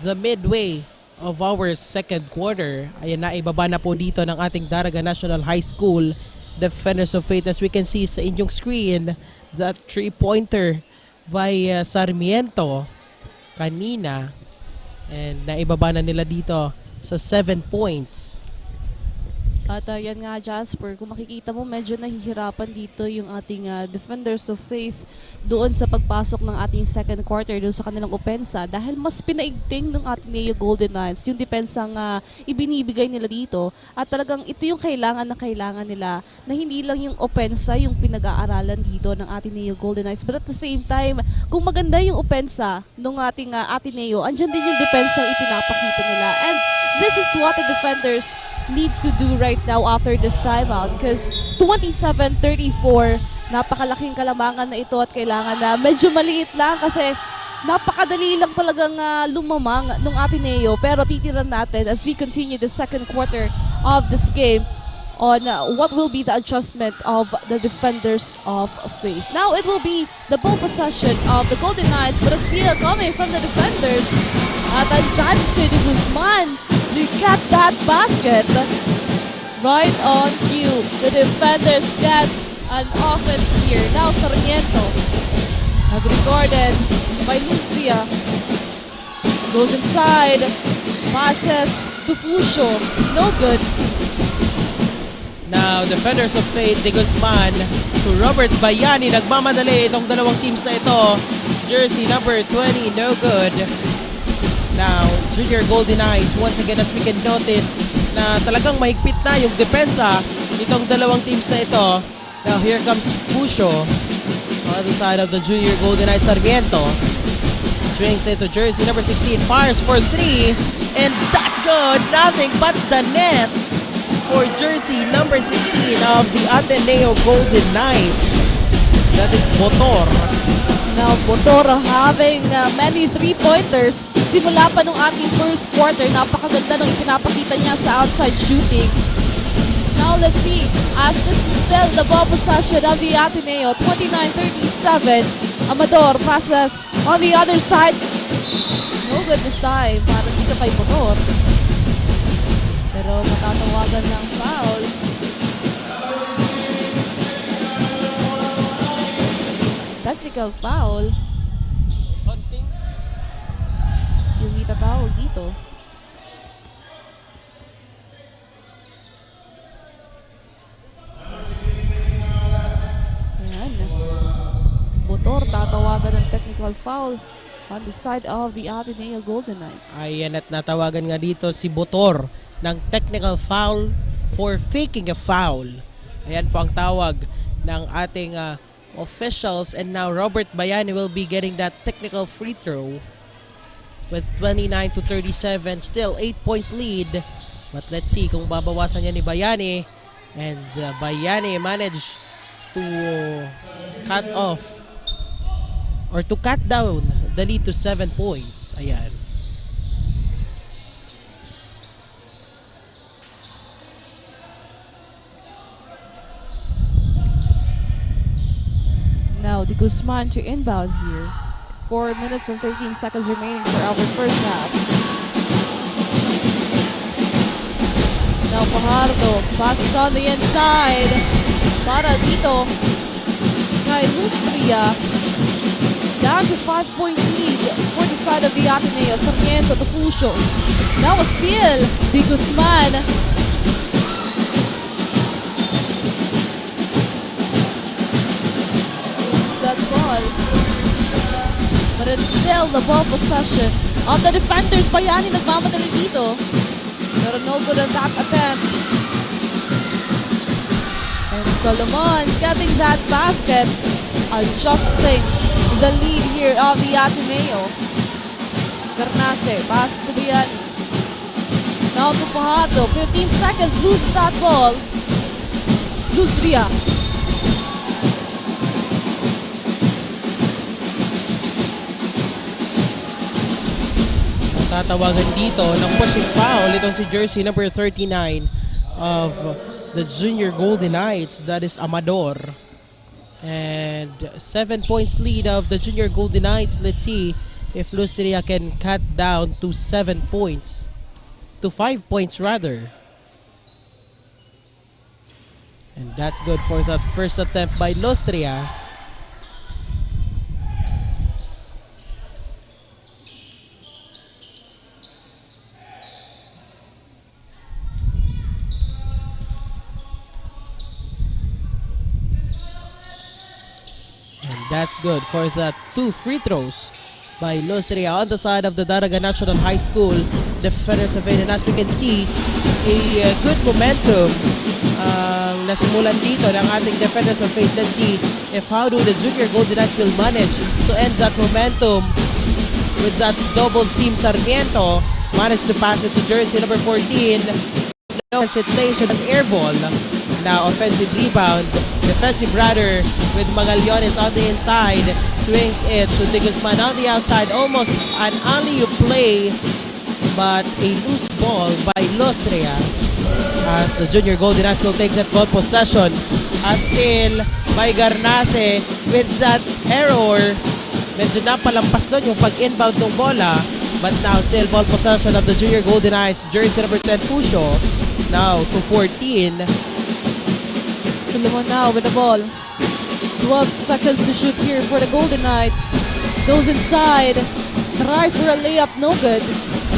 the midway of our second quarter. Ayan na, ibaba na po dito ng ating Daraga National High School Defenders of Faith. As we can see sa inyong screen, that 3-pointer by Sarmiento kanina, and naibaba na nila dito sa 7 points. At yan nga, Jasper, kung makikita mo, medyo nahihirapan dito yung ating Defenders of Faith doon sa pagpasok ng ating second quarter doon sa kanilang opensa, dahil mas pinaigting ng Ateneo Golden Knights yung depensang ibinibigay nila dito, at talagang ito yung kailangan nila, na hindi lang yung opensa yung pinag-aaralan dito ng Ateneo Golden Knights, but at the same time, kung maganda yung opensa ng ating Ateneo, andyan din yung depensang ipinapakita nila. And this is what the defenders needs to do right now after this timeout, because 27-34, napakalaking kalamangan na ito, at kailangan na medyo maliit lang kasi napakadali lang talagang lumamang ng Ateneo. Pero titiran natin as we continue the second quarter of this game on what will be the adjustment of the Defenders of Faith. Now it will be the ball possession of the Golden Knights, but a steal coming from the defenders. At andyan si De Guzman, you got that basket right on cue. The defenders get an offense here. Now Sarmiento, recorded by Lustria, goes inside, passes to Fusio, no good. Now, Defenders of Faith, De Guzman to Robert Bayani. Nagmamadali itong dalawang teams na ito. Jersey number 20, no good. Now, Junior Golden Knights, once again, as we can notice, na talagang mahigpit na yung depensa itong dalawang teams na ito. Now, here comes Fusio on the side of the Junior Golden Knights. Sarmiento swings it to jersey number 16, fires for three, and that's good. Nothing but the net for jersey number 16 of the Ateneo Golden Knights. That is Botor. Now, Botor having many three-pointers. Simula pa nung ating first quarter, napakaganda nung ipinapakita niya sa outside shooting. Now, let's see, as this is still the ball possession of the Ateneo, 29-37. Amador passes on the other side. No good this time para dito kay Botor. Pero matatawagan ng foul. Technical foul. Yung itatawag dito. Ayan. Botor tatawagan ng technical foul on the side of the Ateneo Golden Knights. Ayan, at natawagan nga dito si Botor ng technical foul for faking a foul. Ayan po ang tawag ng ating officials, and now Robert Bayani will be getting that technical free throw with 29-37, still 8 points lead. But let's see kung babawasan niya ni Bayani, and Bayani managed to cut off or to cut down the lead to 7 points. Ayan. Now the Guzman to inbound here. 4 minutes and 13 seconds remaining for our first half. Now Fajardo passes on the inside. Para dito kay Lustria. Down to 5-point lead for the side of the Ateneo. Sarmiento to Fucio. Now a steal. The Guzman. That ball, but it's still the ball possession of the defenders. Bayani nagmamadali dito, pero no good at that attempt. And Solomon getting that basket, adjusting the lead here of the Ateneo. Garnase passes to Bayani. Now to Fajardo, 15 seconds, loses that ball. Lustria. Tatawagan dito ng pushing foul itong si jersey number 39 of the Junior Golden Knights, that is Amador. And 7 points lead of the Junior Golden Knights. Let's see if Lustria can cut down to 7 points, to 5 points rather. And that's good for that first attempt by Lustria. That's good for the 2 free throws by Lustria on the side of the Daraga National High School defenders of it. And as we can see, a good momentum nasimulan dito ng ating defenders of faith. Let's see if how do the Junior Golden Knights will manage to end that momentum with that double team. Sarmiento managed to pass it to jersey number 14. No hesitation, an air ball. Now offensive rebound, defensive rather with Magallones on the inside, swings it to De Guzman on the outside, almost an alley-oop play, but a loose ball by Lustria as the Junior Golden Knights will take that ball possession. A steal by Garnase with that error. Medyo napalampas doon yung pag-inbound ng bola, but now still ball possession of the Junior Golden Knights, jersey number 10 Fucio, now to 14. Solomon now with the ball. 12 seconds to shoot here for the Golden Knights. Goes inside. Tries for a layup, no good.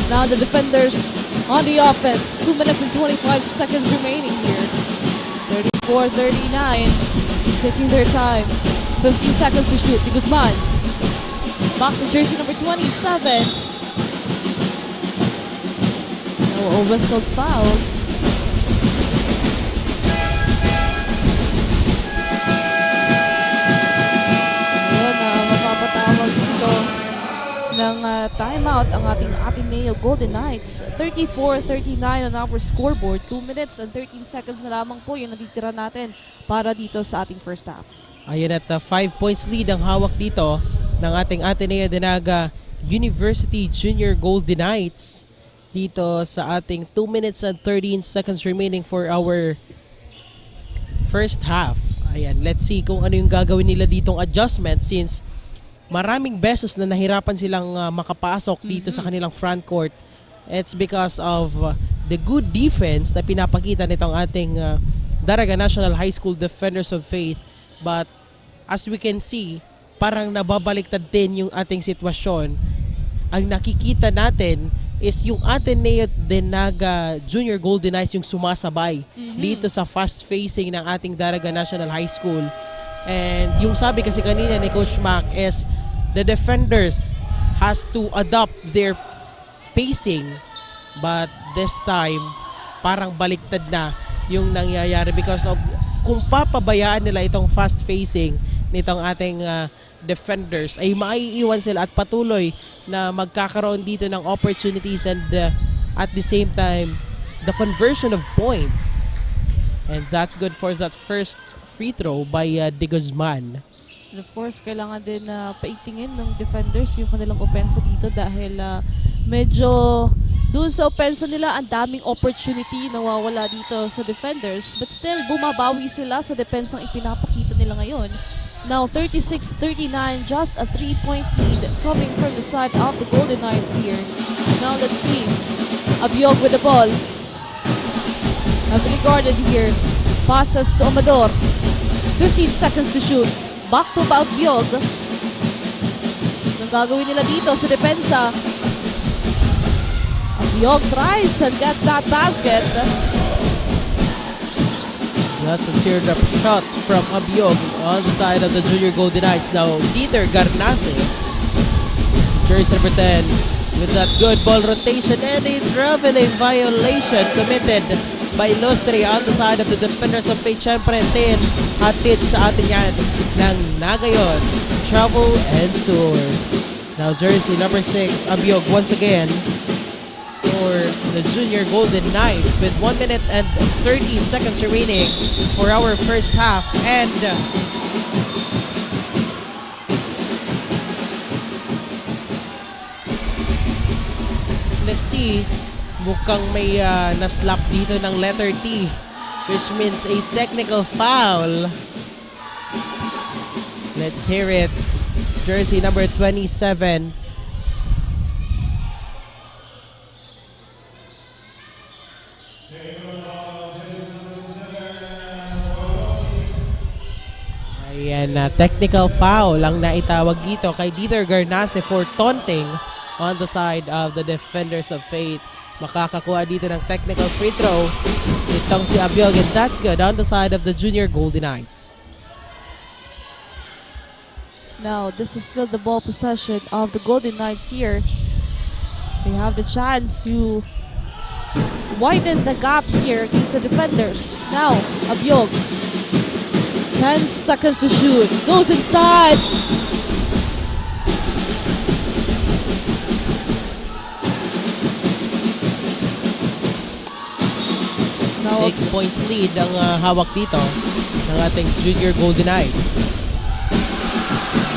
Now the defenders on the offense. 2 minutes and 25 seconds remaining here. 34-39. Taking their time. 15 seconds to shoot. De Guzman. Back to jersey number 27. Oh, a whistled foul. Ng timeout ang ating Ateneo Golden Knights. 34-39 on our scoreboard. 2 minutes and 13 seconds na lamang po yung natitira natin para dito sa ating first half. Ayun, at 5 points lead ang hawak dito ng ating Ateneo de Naga University Junior Golden Knights dito sa ating 2 minutes and 13 seconds remaining for our first half. Ayan, let's see kung ano yung gagawin nila ditong adjustment since maraming beses na nahirapan silang makapasok dito sa kanilang front court. It's because of the good defense na pinapakita nitong ating Daraga National High School Defenders of Faith. But as we can see, parang nababaliktad din yung ating sitwasyon. Ang nakikita natin is yung Ateneo de Naga Junior Golden Knights yung sumasabay dito sa fast facing ng ating Daraga National High School. And yung sabi kasi kanina ni Coach Mac is the defenders has to adopt their pacing, but this time parang baliktad na yung nangyayari because of kung papabayaan nila itong fast facing nitong ating defenders ay maiiwan sila at patuloy na magkakaroon dito ng opportunities and at the same time the conversion of points, and that's good for that first free throw by De Guzman. And of course, kailangan din paigtingin ng defenders yung kanilang opensa dito dahil medyo doon sa opensa nila ang daming opportunity na wawala dito sa defenders, but still bumabawi sila sa depensang ipinapakita nila ngayon. Now 36-39, just a 3-point lead coming from the side of the Golden Knights here. Now let's see, Abiog with the ball, heavily guarded here, passes to Amador, 15 seconds to shoot, back to Abiog. Anong gagawin nila dito sa depensa? Abiog tries and gets that basket. That's a teardrop shot from Abiog on the side of the Junior Golden Knights. Now, Dieter Garnase, jersey number 10, with that good ball rotation and a traveling violation committed by Lustre on the side of the defenders of Fate. Siyempre, 10 hatid sa atin yan ng Naga yun. Travel and tours. Now, jersey number 6, Abiog once again for the Junior Golden Knights with 1 minute and 30 seconds remaining for our first half. And let's see, mukhang may naslap dito ng letter T, which means a technical foul. Let's hear it. Jersey number 27. Ayan, technical foul ang naitawag dito kay Dieter Garnase for taunting on the side of the defenders of Fate. Makakakuha dito ng technical free throw itong si Abiog, and that's good on the side of the Junior Golden Knights. Now, this is still the ball possession of the Golden Knights here. They have the chance to widen the gap here against the defenders. Now, Abiog, 10 seconds to shoot, goes inside. Now, 6 points lead ang hawak dito ng ating Junior Golden Knights.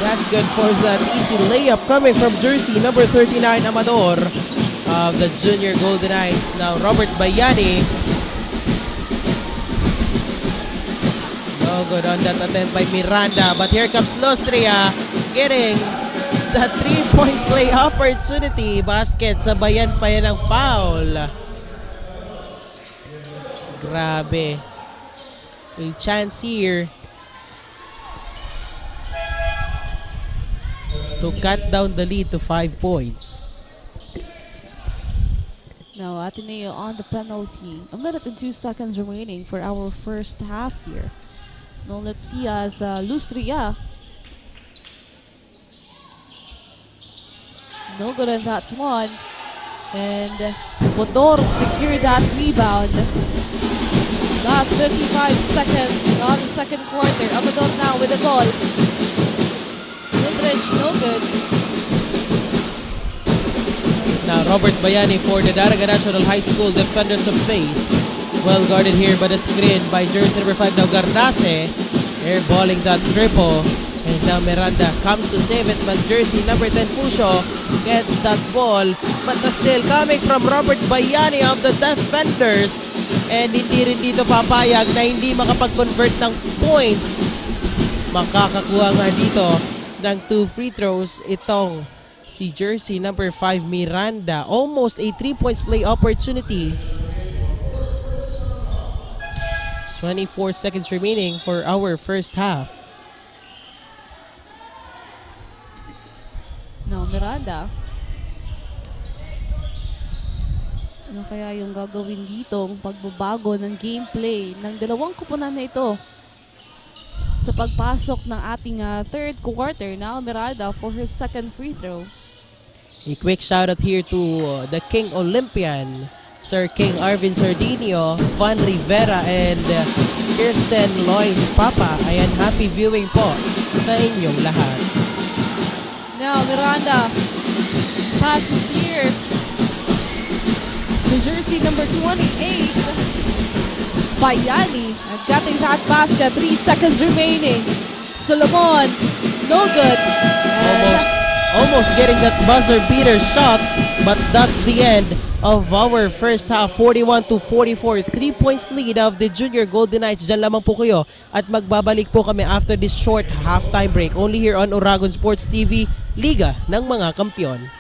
That's good for that easy layup coming from jersey number 39, Amador of the Junior Golden Knights. Now Robert Bayani. No good on that attempt by Miranda, but here comes Lostria getting that 3 points play opportunity. Basket, sabayan pa yan ng foul. Grabe. A chance here to cut down the lead to 5 points. now Ateneo on the penalty. A minute and 2 seconds remaining for our first half here. Now let's see as Lustria. No good on that one. And Motor secured that rebound. Last 55 seconds on the second quarter. Amador now with the ball. Goodrich, no good. Now Robert Bayani for the Daraga National High School Defenders of Faith. Well guarded here by the screen by jersey number 5 now Garnase. Airballing that triple. And now Miranda comes to save it, but jersey number 10 Fusho gets that ball. But the steal coming from Robert Bayani of the defenders. And hindi rin dito papayag na hindi makapag-convert ng points. Makakakuha nga dito ng 2 free throws itong si jersey number 5 Miranda. Almost a 3 points play opportunity. 24 seconds remaining for our first half. No, Miranda. Ano kaya yung gagawin ditong pagbabago ng gameplay ng dalawang koponan na ito sa pagpasok ng ating third quarter? Now Miranda for her second free throw. A quick shout out here to the King Olympian Sir King Arvin Sardinio, Van Rivera, and Kirsten Lois Papa. Ayan, happy viewing po sa inyong lahat. Now, Miranda passes here to jersey number 28, Bayani. And getting that basket, 3 seconds remaining. Solomon, no good. Almost getting that buzzer beater shot, but that's the end of our first half. 41-44, 3 points lead of the Junior Golden Knights. Diyan lamang po kayo at magbabalik po kami after this short halftime break. Only here on Oragon Sports TV, Liga ng mga Kampiyon.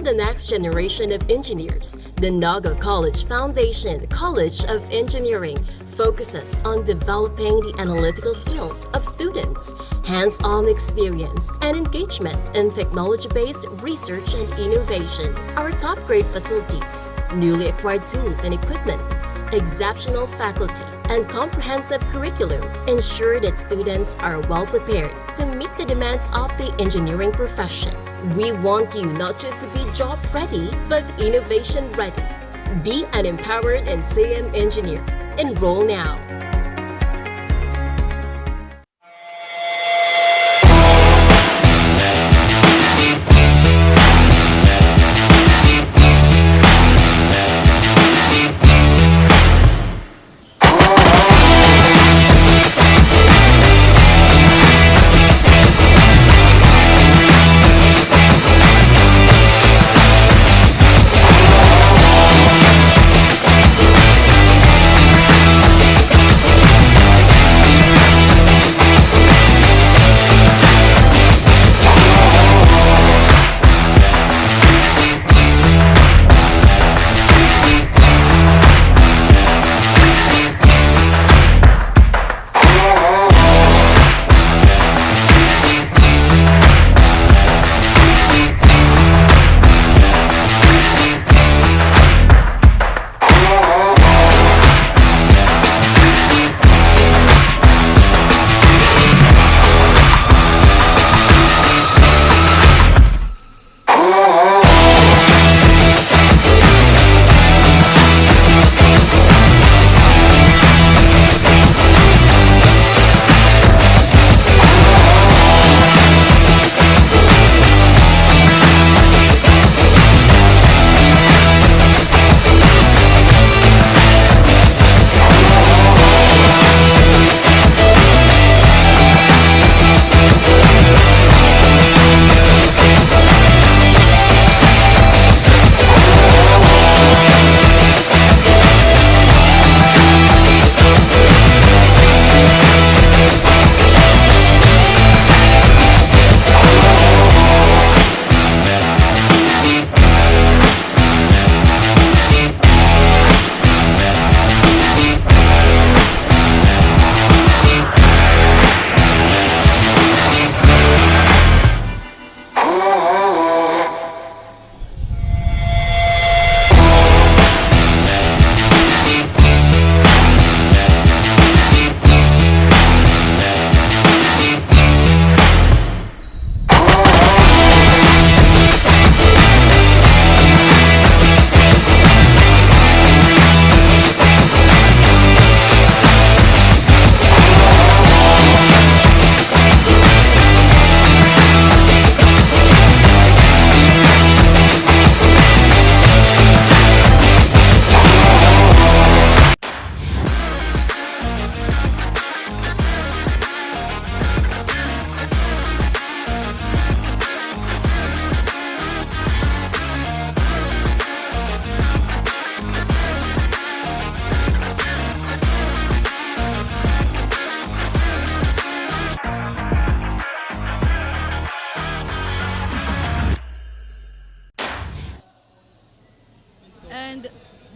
The next generation of engineers, the Naga College Foundation College of Engineering focuses on developing the analytical skills of students, hands-on experience, and engagement in technology-based research and innovation. Our top-grade facilities, newly acquired tools and equipment, exceptional faculty, and comprehensive curriculum ensure that students are well prepared to meet the demands of the engineering profession. We want you not just to be job ready, but innovation ready. Be an empowered and NCM engineer. Enroll now.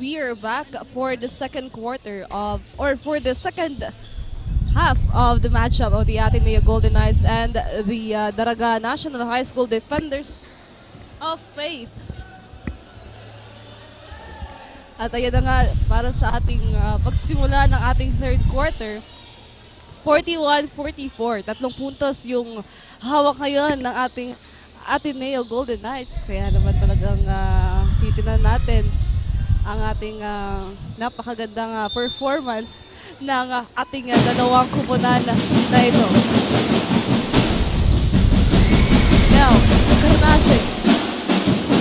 we are back for the second quarter of, or for the second half of the matchup of the Ateneo Golden Knights and the Daraga National High School Defenders of Faith. At ayan na nga, para sa ating pagsisimula ng ating third quarter, 41-44. 3 puntos yung hawak ngayon ng ating Ateneo Golden Knights. Kaya naman talagang titinan natin ang ating napakagandang performance ng ating dalawang kupunan na ito. Now, Carnase.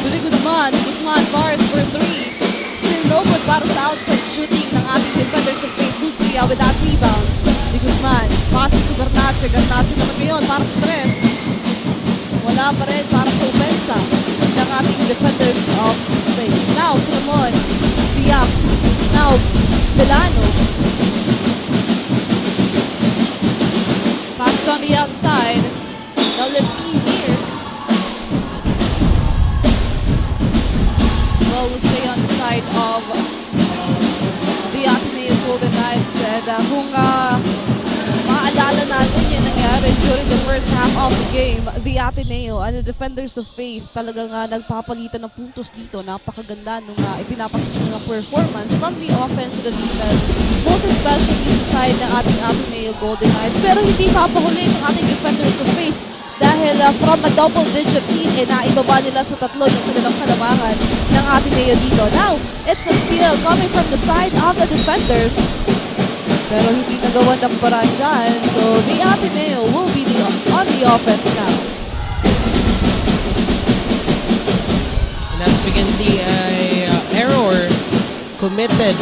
Billy Guzman. Guzman fires for 3. Still no good para sa outside shooting ng ating defenders of Faith. Gustria with that rebound. Billy Guzman. Passes to Carnase. Carnase naman ngayon para sa 3. Wala pa rin para sa opensa ng ating defenders of Faith. Now, Solomon. Biak. Now, Belano. Pass on the outside. Now let's see here. Well, we'll stay on the side of the Ateneo Golden Knights. And kung maaalala natin yung nangyari during the first half of the game, the Ateneo and the defenders of Faith talagang nagpapalitan ng puntos dito. Napakaganda nung ipinapakita ng performance from the offense to the defense, most especially sa side ng ating Ateneo Golden Knights. Pero hindi papahuli ng ating defenders of Faith dahil from a double-digit lead, naibaba nila sa 3 yung kanilang kalamangan ng Ateneo dito. Now, it's a steal coming from the side of the defenders. Pero hindi nagawa ng paraan dyan. So, the Ateneo will be on the offense now. And as we can see, error committed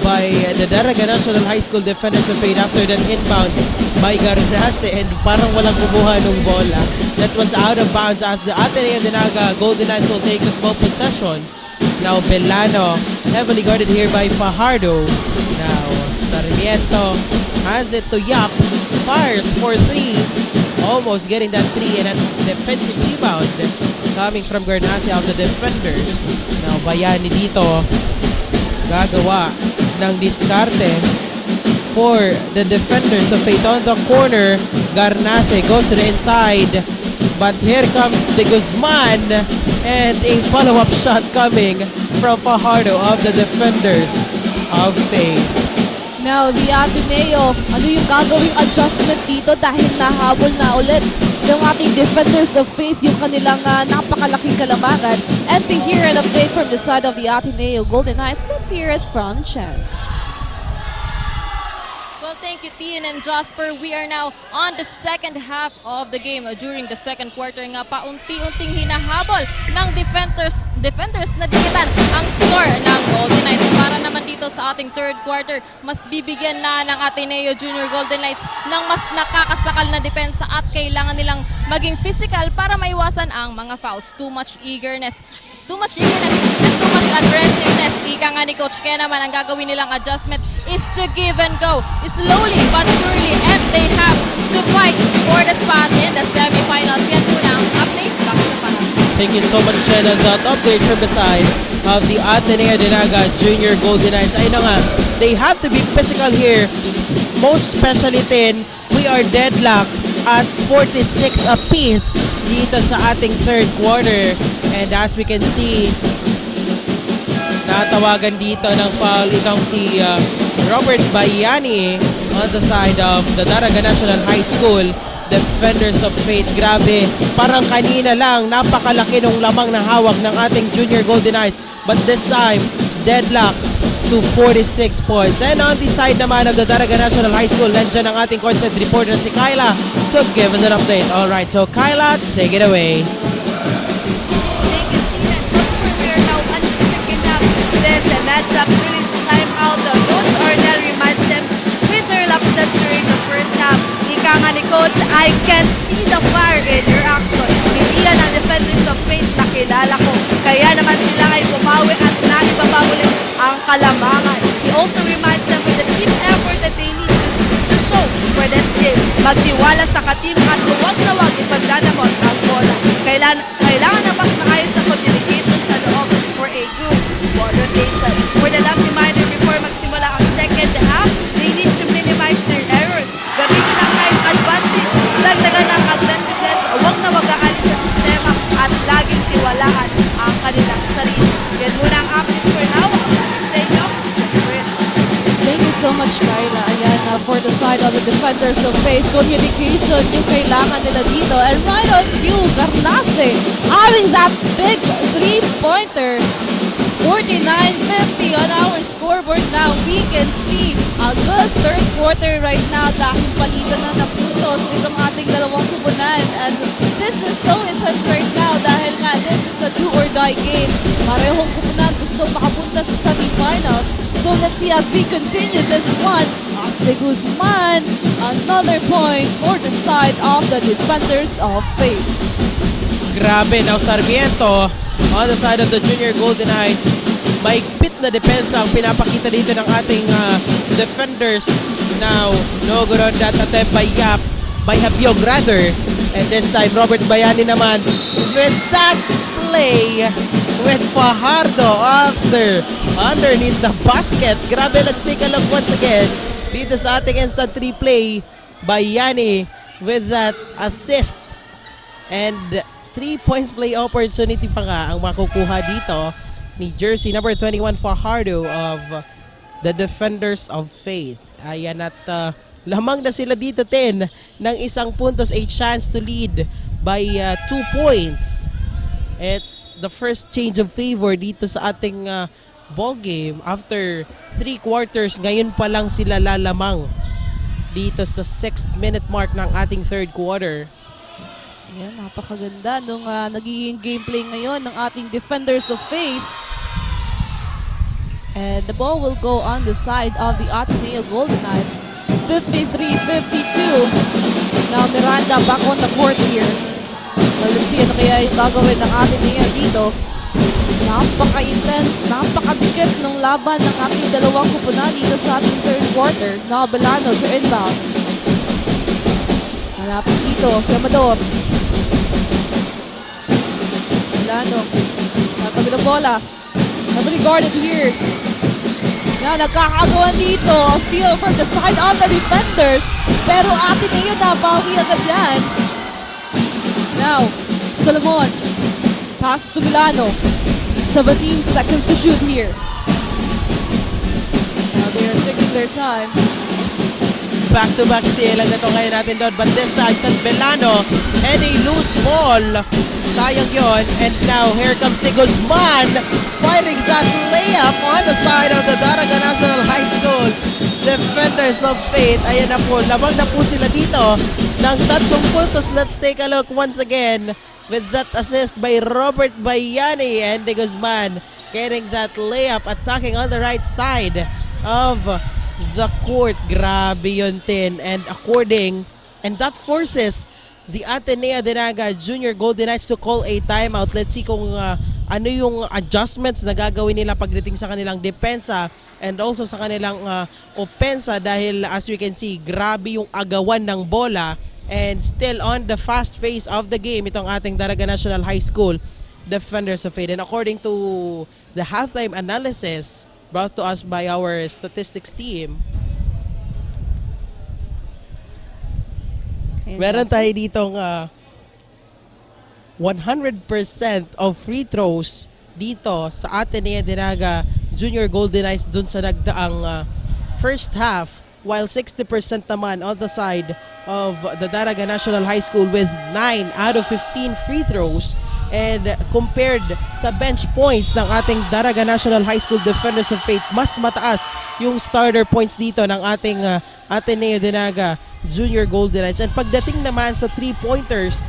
by the Daraga National High School Defenders of Faith after that inbound by Garnase, and parang walang kumuha ng bola. That was out of bounds as the Ateneo de Naga Golden Knights will take ball possession. Now Belano, heavily guarded here by Fajardo. Now Sarmiento hands it to Yap, fires for 3, almost getting that 3, and a defensive rebound coming from Garnase of the defenders. Now Bayani dito gagawa ng diskarte for the defenders of Faith on the corner. Garnase goes to the inside, but here comes the Guzman and a follow-up shot coming from Fajardo of the defenders of Faith. Now, the Ateneo, ano yung gagawing adjustment dito dahil nahabol na ulit ng ating defenders of Faith yung kanilang napakalaking kalamangan. And to hear an update from the side of the Ateneo Golden Knights, let's hear it from Chen. Well, thank you, Tian and Jasper. We are now on the second half of the game. During the second quarter nga, paunti-unting hinahabol ng defenders na dikitan ang score ng Golden Knights. Para naman dito sa ating third quarter, mas bibigyan na ng Ateneo Junior Golden Knights ng mas nakakasakal na depensa at kailangan nilang maging physical para maiwasan ang mga fouls. Too much eagerness and too much aggressiveness. Ika nga ni Coach Ken naman, ang gagawin nilang adjustment is to give and go slowly but surely, and they have to fight for the spot in the semifinals. Yan po na ang update. Bakit na pala? Thank you so much, Chen, on that update from the side of the Ateneo de Naga Junior Golden Knights. Ayun na nga, they have to be physical here. Most especially, we are deadlocked at 46 apiece dito sa ating third quarter. And as we can see, natawagan dito ng foul itong si Robert Bayani on the side of the Daraga National High School Defenders of Faith. Grabe, parang kanina lang napakalaki ng lamang na hawak ng ating Junior Golden Knights, but this time deadlock to 46 points. And on the side naman of the Daraga National High School, nandiyan ang ating concert reporter na si Kyla to give us an update. Alright, so Kyla, take it away. Thank you, Tina. Just for we are now on the second half of this matchup. During the timeout, Coach Arnel reminds them with their lapses during the first half. Ika nga ni Coach, I can see the fire in your action. Hindi yan ang defenders of Faith na kilala ko. Kaya naman sila ay bumawi at naibaba ulit ang kalamangan. He also reminds them with the team effort that they need to show for this game. Magtiwala sa ka-team at huwag na huwag ipagdadamot ang bola. Kailangan na mas maayos sa communication sa loob for a good ball rotation. For the last reminder before magsimula ang second half, they need to minimize their errors. Gamitin ang height advantage, dagdagan ng aggressiveness, huwag na mag-aalis sa sistema at laging tiwalaan ang kanilang sarili. Yan muna ang update for now. Sa inyo, Thank you so much, Kyla. Ayan, for the side of the defenders of Faith, communication yung kailangan nila dito. And right on cue, Garnase having that big three-pointer. 49-50 on our scoreboard now. We can see a good third quarter right now dahil palitan na ng puntos itong ating dalawang kupunan. And this is so intense right now dahil nga this is a do-or-die game. Parehong kupunan gusto makapunta sa semifinals. So let's see as we continue this one. Aspe Guzman, another point for the side of the defenders of Faith. Grabe, now Sarmiento on the side of the Junior Golden Knights. Maigpit na depensa ang pinapakita dito ng ating defenders. Now, no good on that attempt by Abiog rather. And this time, Robert Bayani naman with that play with Fajardo underneath the basket. Grabe, let's take a look once again. Dito sa ating instant replay, Bayani with that assist. And 3 points play opportunity pa nga ang makukuha dito ni jersey number 21 Fajardo of the defenders of Faith. Ayan, at lamang na sila dito 10 ng isang puntos, a chance to lead by 2 points. It's the first change of favor dito sa ating ball game after 3 quarters. Ngayon pa lang sila lalamang dito sa 6th minute mark ng ating third quarter. Ayan, napakaganda nung nagiging gameplay ngayon ng ating defenders of Faith. And the ball will go on the side of the Ateneo Golden Knights. 53-52. Now Miranda back on the court here. Let's see ano kaya yung gagawin ng Ateneo dito. Napaka-intense, napakadikit ng laban ng ating dalawang kupunan dito sa ating third quarter. Now Belano to inbound. Hanapin dito si Amador. Belano. Natabi ng bola. Heavily guarded here. Now nagkakagawan dito. Steal from the side of the defenders. Pero Ateneo nabawi agad yan. Now, Solomon. Pass to Milano. 17 seconds to shoot here. Now they are taking their time. Back-to-back steal ang nato ngayon natin doon. But this time, San Belano and a loose ball. Sayang yon. And now, here comes the Guzman firing that layup on the side of the Daraga National High School defenders of Faith. Ayan na po, lamang na po sila dito ng 3 puntos. Let's take a look once again with that assist by Robert Bayani and the Guzman getting that layup, attacking on the right side of the court. Grabe yun, Tin. And that forces the Ateneo de Naga Junior Golden Knights to call a timeout. Let's see kung ano yung adjustments na gagawin nila pagdating sa kanilang depensa and also sa kanilang opensa, dahil as we can see, grabe yung agawan ng bola and still on the fast phase of the game itong ating Daraga National High School defenders of Faith. And according to the halftime analysis brought to us by our statistics team, meron tayo ditong 100% of free throws dito sa Ateneo de Naga Junior Golden Knights dun sa nagdaang first half, while 60% naman on the side of the Daraga National High School with 9 out of 15 free throws. And compared sa bench points ng ating Daraga National High School defenders of Faith, mas mataas yung starter points dito ng ating Ateneo de Naga Junior Golden Knights. And pagdating naman sa 3-pointers,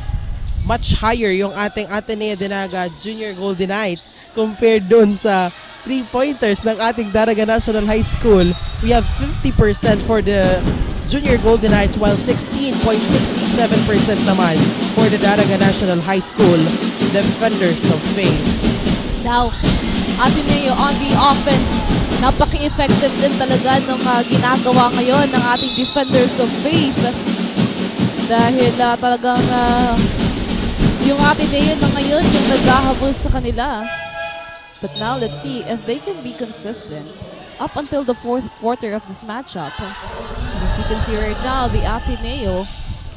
much higher yung ating Ateneo de Naga Junior Golden Knights compared dun sa 3-pointers ng ating Daraga National High School. We have 50% for the Junior Golden Knights, while 16.67% naman for the Daraga National High School defenders of Faith. Now, Ateneo on the offense, napaka-effective din talaga nung ginagawa ngayon ng ating defenders of Faith. Dahil talagang yung Ateneo na ngayon yung naghahabol sa kanila. But now let's see if they can be consistent up until the fourth quarter of this matchup. As you can see right now, the Ateneo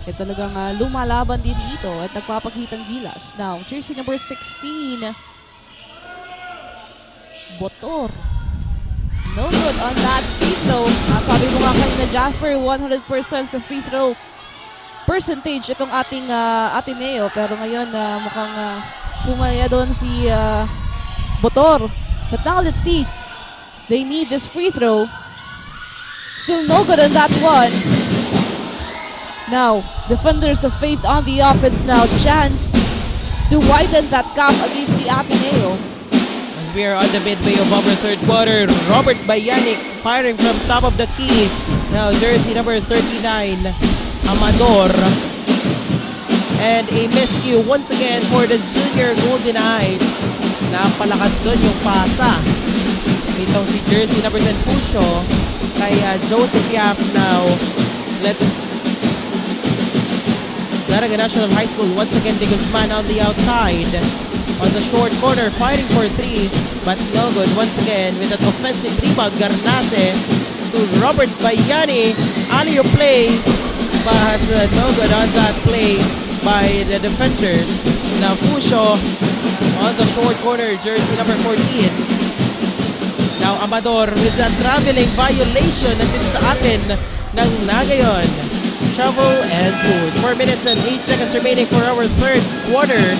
talagang lumalaban din dito at nagpapakitang gilas. Now, jersey number 16, Botor. No good on that free throw. Sabi mo nga kanina, Jasper, 100% sa free throw percentage itong ating Ateneo. Pero ngayon, mukhang pumaya doon si Botor. But now, let's see. They need this free throw. Still no good on that one. Now, defenders of Faith on the offense now. Chance to widen that gap against the Ateneo. As we are on the midway of our third quarter, Robert Bayanik firing from top of the key. Now, jersey number 39, Amador. And a miscue once again for the junior Golden Knights. Napalakas doon yung pasa. Itong si jersey number 10, Fusho, kay Joseph Yap now. Let's Naga National High School once again. De Guzman on the outside on the short corner, fighting for three, but no good once again with that offensive rebound. Garnase to Robert Bayani. Alley play, but no good on that play by the defenders. Now Fusho on the short corner, jersey number 14. Now Amador with that traveling violation natin sa atin ng Nagayon. Shovel and tools. 4 minutes and 8 seconds remaining for our third quarter.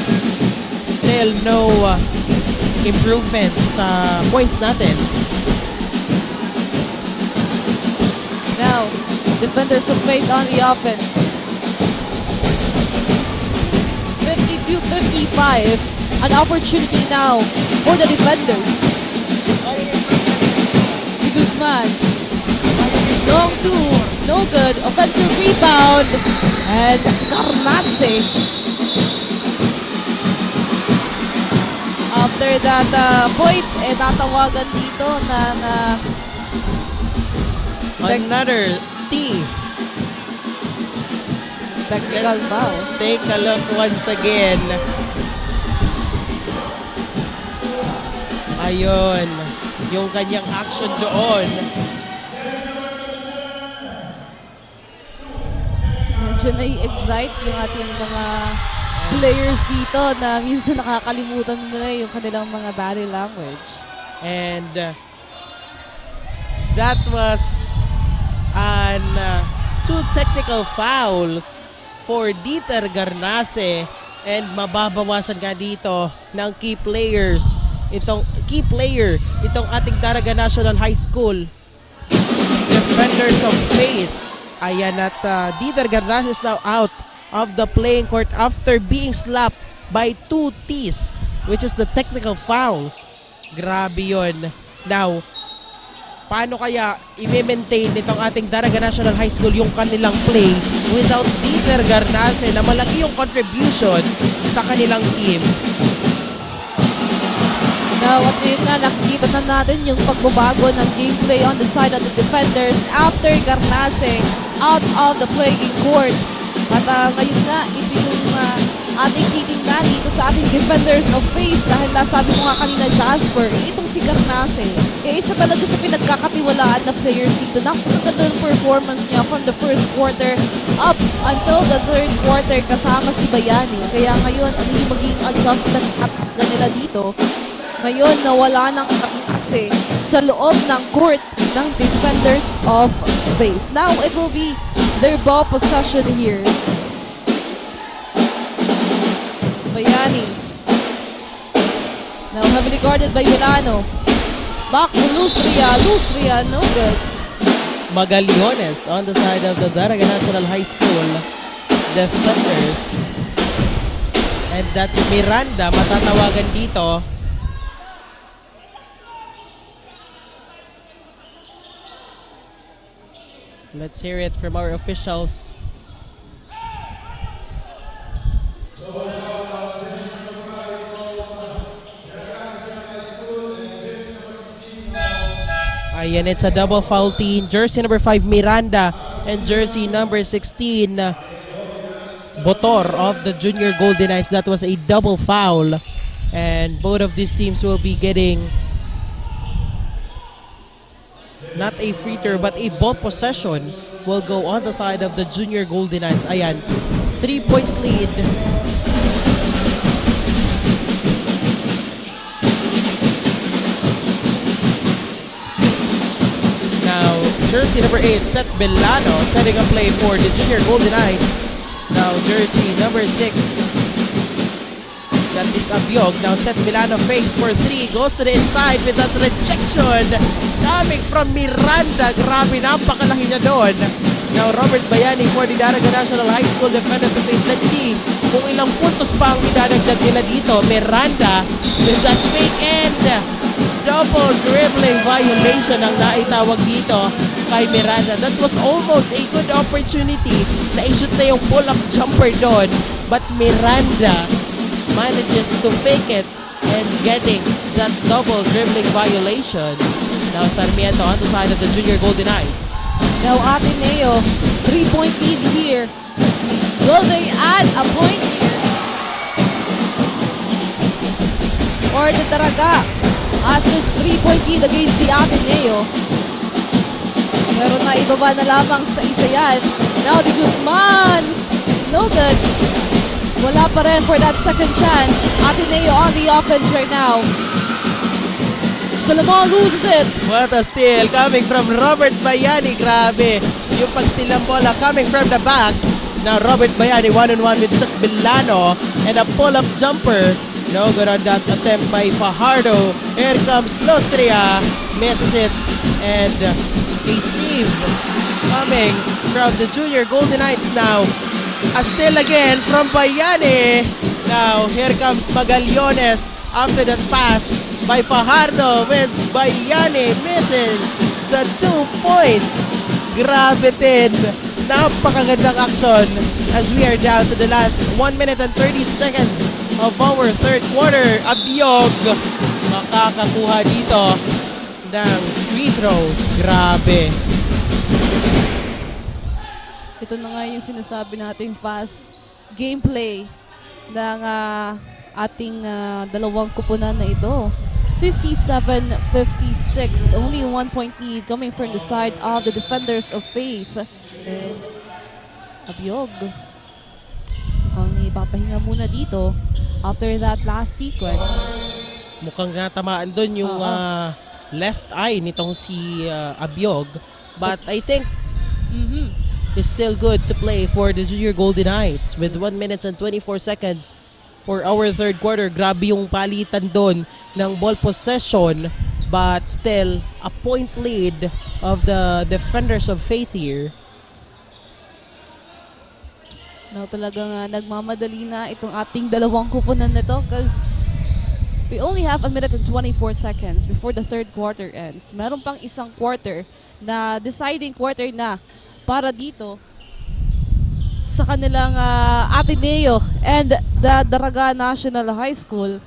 Still no improvement sa points natin. Now, defenders of Faith on the offense. 52-55. An opportunity now for the defenders. Guzman. Long two. No good. Offensive rebound. And Garnase. After that point, tatawagan dito ng another T. technical foul. Take a look once again. Ayun. Yung kanyang action doon. Medyo nai-excite yung ating mga players dito na minsan nakakalimutan nila yung kanilang mga body language. And that was an two technical fouls for Dieter Garnase, and mababawasan nga dito ng key players. Itong key player, itong ating Naga National High School Defenders of Faith. Ayan, at Dieter Garnase is now out of the playing court after being slapped by 2 T's, which is the technical fouls. Grabe yun. Now, paano kaya i-maintain nitong ating Naga National High School yung kanilang play without Dieter Garnase na malaki yung contribution sa kanilang team? Now, at ngayon nga, nakikita na natin yung pagbabago ng gameplay on the side of the defenders after Garnase out of the playing court. At ngayon nga, ito yung ating titingnan dito sa ating Defenders of Faith dahil sabi mo nga kanina, Jasper, itong si Garnase, isa talaga sa pinagkakatiwalaan na players dito. Napakaganda ng performance niya from the first quarter up until the third quarter kasama si Bayani. Kaya ngayon, ano yung maging adjustment at nila dito? Ngayon, nawala ng kasi sa loob ng court ng Defenders of Faith. Now, it will be their ball possession here. Bayani. Now, heavily guarded by Milano. Back to Lustria. Lustria, no good. Magaliones on the side of the Naga National High School Defenders. And that's Miranda, matatawagan dito. Let's hear it from our officials. Ayan, it's a double foul team. Jersey number 5, Miranda, and jersey number 16, Botor of the Junior Golden Knights. That was a double foul. And both of these teams will be getting not a free throw but a ball possession will go on the side of the Junior Golden Knights. Ayan, 3 points lead. Now, jersey number 8, Seth Belano, setting a play for the Junior Golden Knights. Now, jersey number 6, that is Abiog. Now, Seth Belano fakes for 3, goes to the inside with that rejection coming from Miranda. Grabe, napakalaki niya doon. Now, Robert Bayani for the Naga National High School Defenders of Faith. Let's see kung ilang puntos pa ang idadagdag nila dito. Miranda with that fake and double dribbling violation ang naitawag dito kay Miranda. That was almost a good opportunity na i-shoot na yung pull-up jumper doon. But Miranda manages to fake it and getting that double dribbling violation. Now Sarmiento on the side of the Junior Golden Knights. Now Ateneo, 3-point lead here. Will they add a point here? Or the Daraga has this 3-point lead against the Ateneo. Pero naibaba na lamang sa isa yan. Now the Guzman, no good. Wala pa rin for that second chance. Ateneo on the offense right now. Salomon loses it. What a steal coming from Robert Bayani. Grabe. Yung pag-steal ng bola coming from the back. Now Robert Bayani one-on-one with Seth Belano and a pull-up jumper. No good on that attempt by Fajardo. Here comes Nostria. Misses it. And a save coming from the Junior Golden Knights now. A steal again from Bayani. Now, here comes Magallones after that pass by Fajardo with Bayani missing the 2 points. Grabe din. Napakagandang action as we are down to the last 1 minute and 30 seconds of our third quarter. Abiog makakakuha dito ng free throws. Grabe. Ito na nga yung sinasabi nating fast gameplay ng ating dalawang kupunan na ito. 57-56. Only 1-point lead coming from the side of the Defenders of Faith. And Abiog. Mukhang ipapahinga muna dito after that last sequence. Mukhang natamaan doon yung left eye nitong si Abiog. But I think it's still good to play for the Junior Golden Knights with 1 minute and 24 seconds for our third quarter. Grabe yung palitan doon ng ball possession, but still a point lead of the Defenders of Faith here. Now talagang nagmamadali na itong ating dalawang kupunan na ito because we only have 1 minute and 24 seconds before the third quarter ends. Meron pang isang quarter na deciding quarter na para dito sa kanilang Ateneo and the Daraga National High School.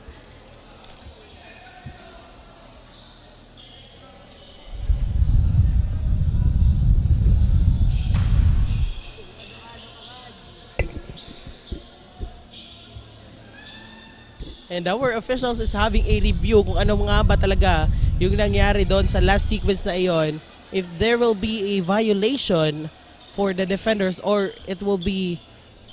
And our officials is having a review kung ano nga ba talaga yung nangyari doon sa last sequence na iyon. If there will be a violation for the defenders or it will be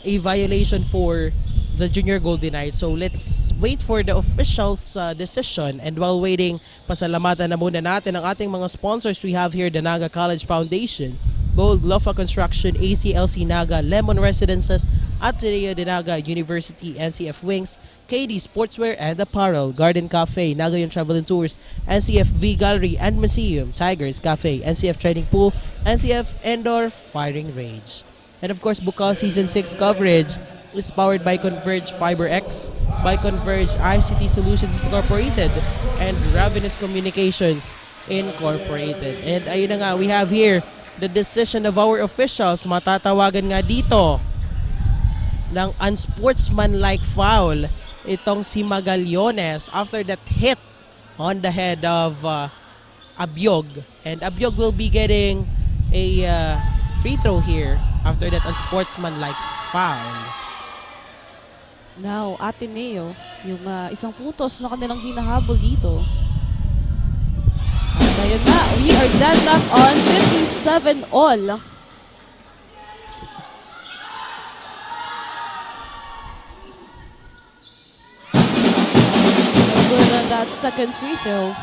a violation for the Junior Golden Knights. So let's wait for the officials' decision. And while waiting, pasalamatan na muna natin ang ating mga sponsors we have here, the Naga College Foundation, Gold Gloffa Construction, ACLC Naga, Lemon Residences, Ateneo de Naga, University, NCF Wings, KD Sportswear and Apparel, Garden Café, Naga yung Travel and Tours, NCF V Gallery and Museum, Tigers Café, NCF Training Pool, NCF Indoor Firing Range. And of course, Bucal Season 6 coverage is powered by Converge FiberX, by Converge ICT Solutions Incorporated, and Ravenous Communications Incorporated. And ayun na nga, we have here the decision of our officials. Matatawagan nga dito ng unsportsmanlike foul itong si Magallones after that hit on the head of Abiog. And Abiog will be getting a free throw here after that unsportsmanlike foul. Now, Ateneo, yung isang putos na kanilang hinahabol dito. At ayun na, we are deadlocked on 57 all. Good on that second free throw.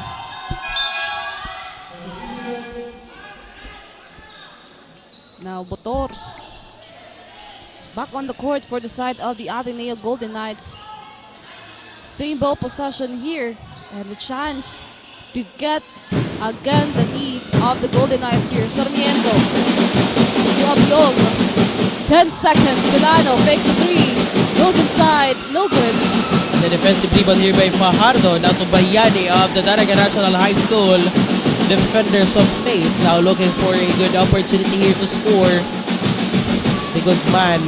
Now, Botor. Back on the court for the side of the Ateneo Golden Knights. Same ball possession here. And a chance to get again the lead of the Golden Knights here. Sarmiento. Young. 10 seconds. Milano fakes a three. Goes inside. No good. The defensive rebound here by Fajardo. Now to Bayani of the Naga National High School. Defenders of Faith now looking for a good opportunity here to score. De Guzman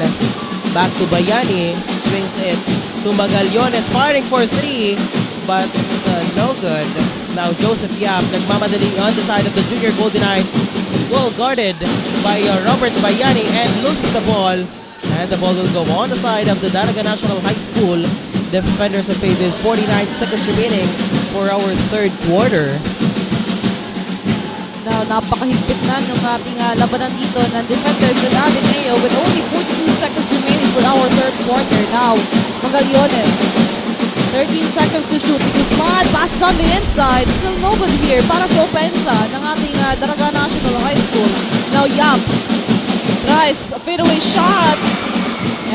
back to Bayani, swings it to Magallones, firing for three, but no good. Now Joseph Yap nagmamadaling on the side of the Junior Golden Knights, well guarded by Robert Bayani and loses the ball. And the ball will go on the side of the Naga National High School. Defenders of Faith with 49 seconds remaining for our third quarter. Now, napakahigpit na ng ating labanan dito ng defenders ng Ateneo with only 42 seconds remaining for our third quarter. Now, Magallones, 13 seconds to shoot. Guzman passes on the inside. Still no good here para sa opensa ng ating Naga National High School. Now, Yap tries a fadeaway shot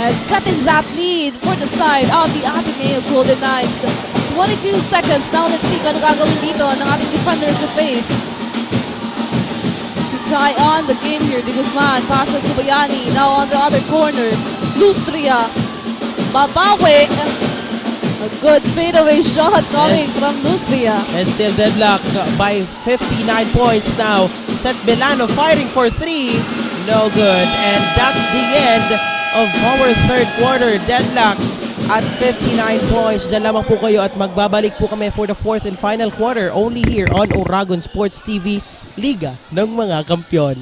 and cutting that lead for the side of the Ateneo Golden Knights. 22 seconds. Now, let's see kung ano gagawin dito ng ating defenders of Faith. Try on the game here. De Guzman passes to Bayani. Now on the other corner. Lustria. Babawi. A good fadeaway shot coming from Lustria. And still deadlocked by 59 points now. Seth Milano firing for three. No good. And that's the end of our third quarter. Deadlock at 59 points. Diyan lamang po kayo at magbabalik po kami for the fourth and final quarter only here on Oragon Sports TV, Liga ng mga Kampyon.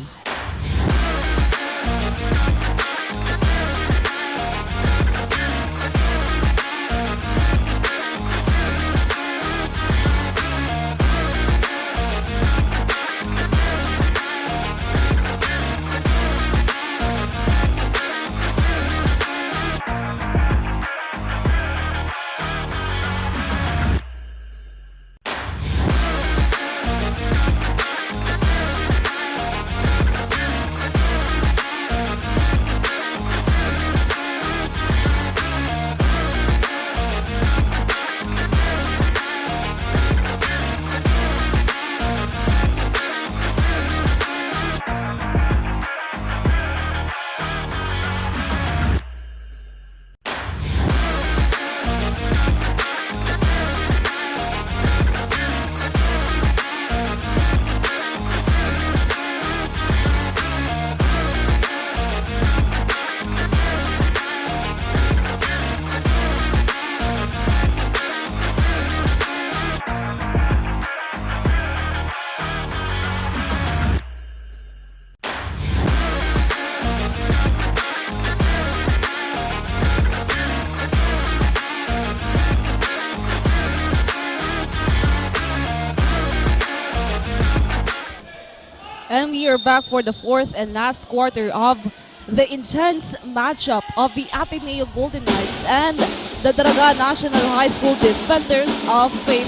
And we are back for the fourth and last quarter of the intense matchup of the Ateneo Golden Knights and the Naga National High School Defenders of Faith.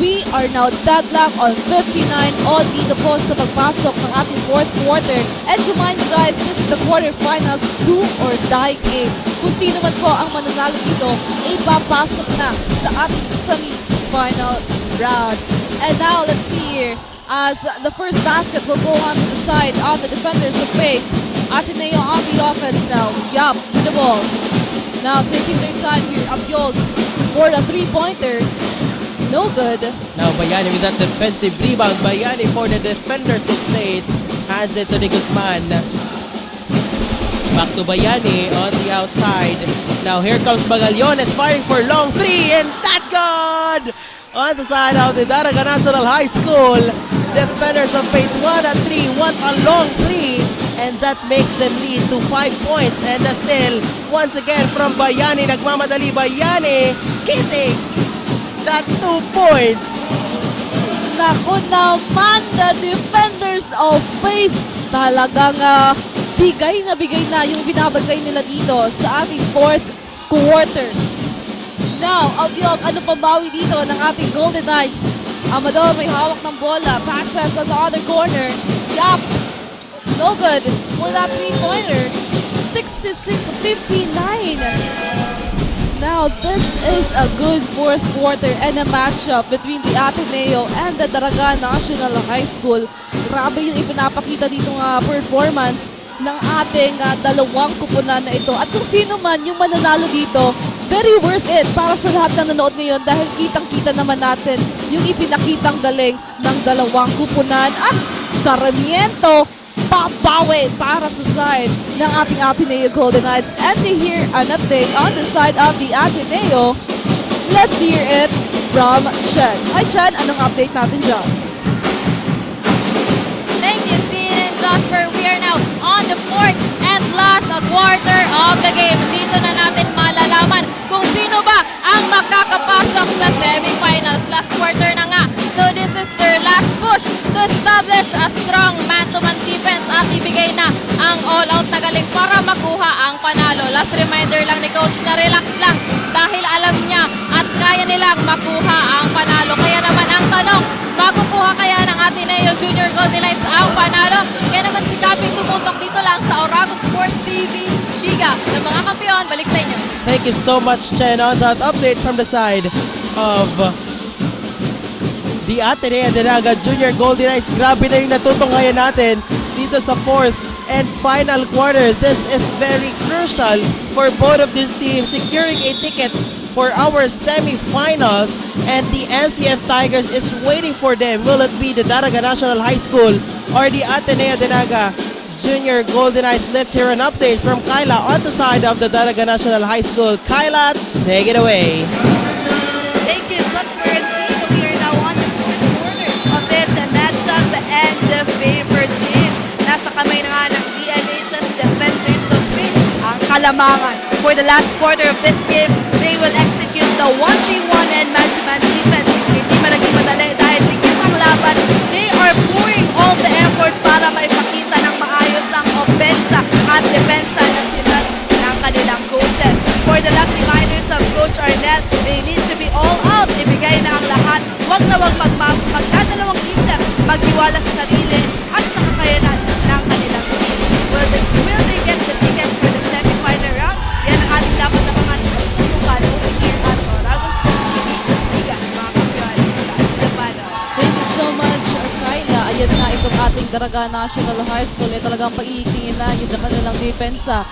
We are now deadlocked on 59 all dito po sa pagpasok ng ating fourth quarter. And to mind you guys, this is the quarterfinals do or die game. Kung sino man po ang mananalo dito, ipapasok na sa ating semi-final round. And now, let's see here. As the first basket will go on to the side of the defenders of Faith. Ateneo on the offense now. Yup, with the ball. Now taking their time here. Abyog for the three-pointer. No good. Now Bayani with that defensive rebound. Bayani for the defenders of Faith. Hands it to De Guzman. Back to Bayani on the outside. Now here comes Magallones firing for long three, and that's good! On the side of the Naga National High School, defenders of Fate. What a three, what a long three. And that makes them lead to 5 points. And still, once again from Bayani, nagmamadali Bayani, getting that 2 points. Naku naman, the defenders of Faith. Talagang bigay na yung binabagay nila dito sa ating 4th quarter. Now, Abyog, ano pambawi dito ng ating Golden Knights? Amador may hawak ng bola. Passes on the other corner. Yup. No good for that 3-pointer. 66-59. Now, this is a good 4th quarter and a matchup between the Ateneo and the Naga National High School. Grabe yung ipinapakita dito performance ng ating dalawang kupunan na ito. At kung sino man yung mananalo dito, very worth it para sa lahat na nanood ngayon dahil kitang-kita naman natin yung ipinakitang galing ng dalawang kupunan. At Sarmiento, papawi para sa side ng ating Ateneo Golden Knights. And to hear an update on the side of the Ateneo, let's hear it from Chen. Hi Chen, anong update natin dyan? Thank you, Dean and Jasper. We are now on the 4th and last quarter of the game. Dito na natin malalaman kung sino ba ang makakapasok sa semifinals. Last quarter na nga. So this is their last push to establish a strong man-to-man defense at ibigay na ang all-out na galing para makuha ang panalo. Last reminder lang ni Coach na relax lang dahil alam niya at kaya nilang makuha ang panalo. Kaya naman ang tanong, makukuha kaya ng Ateneo Junior Golden Knights ang panalo? Kaya naman sikapin tumutok dito lang sa Oragon Sports TV Liga ng mga kampiyon. Balik sa inyo. Thank you so much, Chen, on that update from the side of the Ateneo de Naga Junior Golden Knights. Grabe na yung natutunghayan natin dito sa 4th and final quarter. This is very crucial for both of these teams securing a ticket for our semifinals, and the NCF Tigers is waiting for them. Will it be the Naga National High School or the Ateneo de Naga Junior Golden Knights? Let's hear an update from Kyla on the side of the Naga National High School. Kyla, take it away. Thank you, Jasper and team. We are now on the 4th quarter of this matchup and the favor change. Nasa kamay na nga ng Dnhs defenders of Faith ang kalamangan. For the last quarter of this game, they will execute the 1-3-1 and man-to-man defense. Hindi pa naging madali dahil bigyan ang laban. They are pouring all the effort para maipakita ng maayos ang opensa at depensa na sila ng kanilang coaches. For the last reminders of Coach Arnett, they need to be all out. Ibigay na ang lahat. Huwag na huwag magdadalawang isip, magtiwala sa sarili at sa kakayanan ng kanilang team. Will they get the ticket for the semi-final round? Yan ang ating dapat na mga tutukan over here at Oragon Sports TV. Liga, mga kampiyon. Thank you so much, Kyla. Ayan na itong ating Naga National High School. Talagang pag-iitingin na yung kanilang depensa.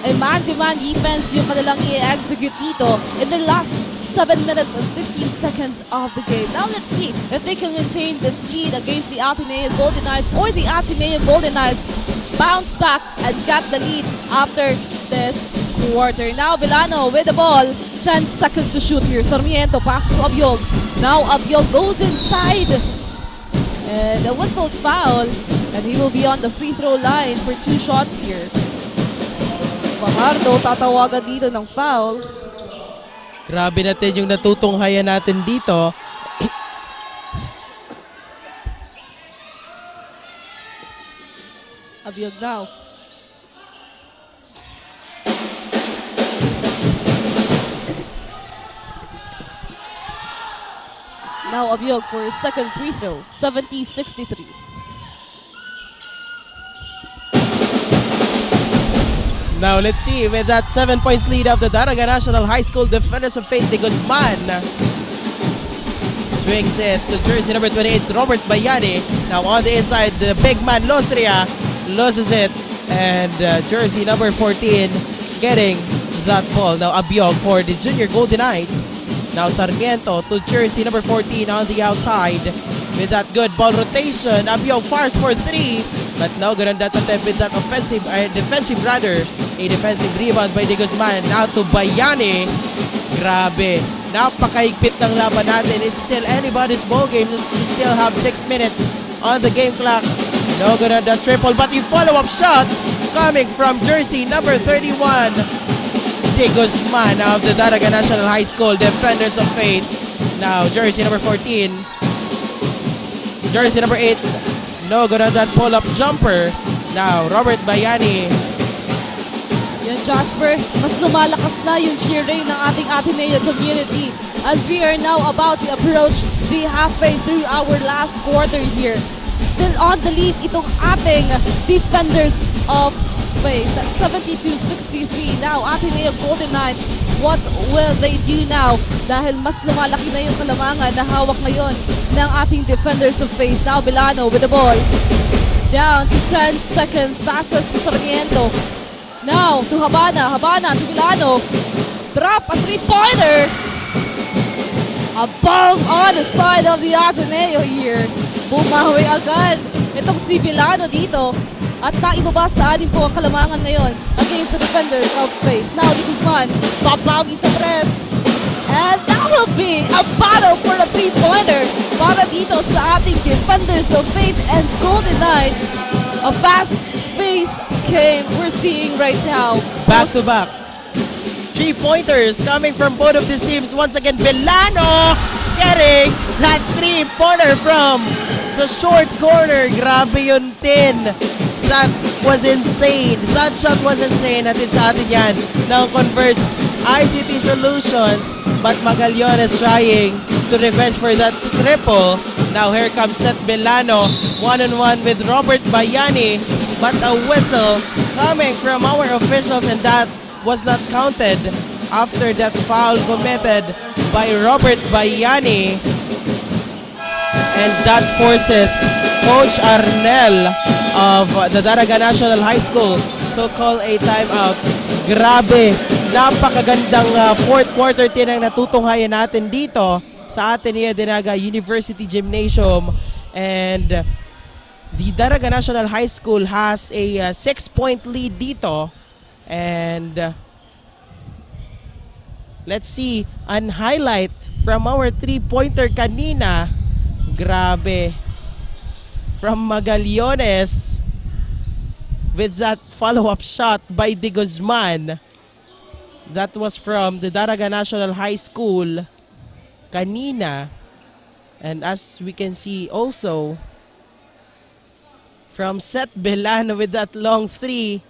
A man-to-man defense yung kanilang i-execute dito in their last 7 minutes and 16 seconds of the game. Now let's see if they can maintain this lead against the Ateneo Golden Knights, or the Ateneo Golden Knights bounce back and get the lead after this quarter. Now Bilano with the ball. 10 seconds to shoot here. Sarmiento pass to Abyog. Now Abyog goes inside. And a whistled foul. And he will be on the free throw line for 2 shots here. Fajardo tatawagan dito ng foul. Grabe natin yung natutunghayan natin dito. Abyog now. Now Abyog for his second free throw. 70-63. Now let's see, with that 7 points lead of the Naga National High School defenders of Faith de Guzman. Swings it to jersey number 28, Robert Bayani. Now on the inside, the big man Lostria loses it. And jersey number 14 getting that ball. Now Abyog for the Junior Golden Knights. Now Sarmiento to jersey number 14 on the outside. With that good ball rotation, Abyog fires for 3. But no good on that attempt with that defensive rather. A defensive rebound by De Guzman. Now to Bayani. Grabe. Napakaigpit ng laban natin. It's still anybody's ball game. We still have 6 minutes on the game clock. No good on the triple, but the follow-up shot coming from jersey number 31, De Guzman of the Daraga National High School, Defenders of Faith. Now, jersey number 14, jersey number 8, no good on that pull-up jumper. Now, Robert Bayani. Yan, Jasper, mas lumalakas na yung cheering ng ating Ateneo community as we are now about to approach the halfway through our last quarter here. Still on the lead itong ating Defenders of Faith. 72-63 now. Ateneo Golden Knights, what will they do now? Dahil mas lumalaki na yung kalamangan na hawak ngayon ng ating Defenders of Faith. Now Bilano with the ball. Down to 10 seconds. Passes to Sarmiento. Now to Habana. Habana to Bilano. Drop a three-pointer. A bomb on the side of the Ateneo here. Bumawi agad itong si Bilano dito. At naibaba sa anin po ang kalamangan ngayon against the Defenders of Faith. Now De Guzman, babawi sa tres. And that will be a battle for the three-pointer para dito sa ating Defenders of Faith and Golden Knights. A fast-paced game we're seeing right now. Back to back. 3-pointers coming from both of these teams. Once again, Bilano getting that 3-pointer from the short corner. Grabe yun, 10. That was insane. That shot was insane. At it's atin yan ng Converge ICT Solutions. But Magallanes is trying to revenge for that triple. Now here comes Seth Bilano. One-on-one with Robert Bayani. But a whistle coming from our officials, and that was not counted after that foul committed by Robert Bayani. And that forces Coach Arnel of the Daraga National High School to call a timeout. Grabe, napakagandang fourth quarter tinang natutunghayan natin dito sa Ateneo de Naga University Gymnasium. And the Daraga National High School has a 6-point lead dito. And let's see an highlight from our 3-pointer kanina. Grabe. From Magallanes with that follow-up shot by De Guzman. That was from the Daraga National High School kanina. And as we can see also from Seth Bilano with that long 3.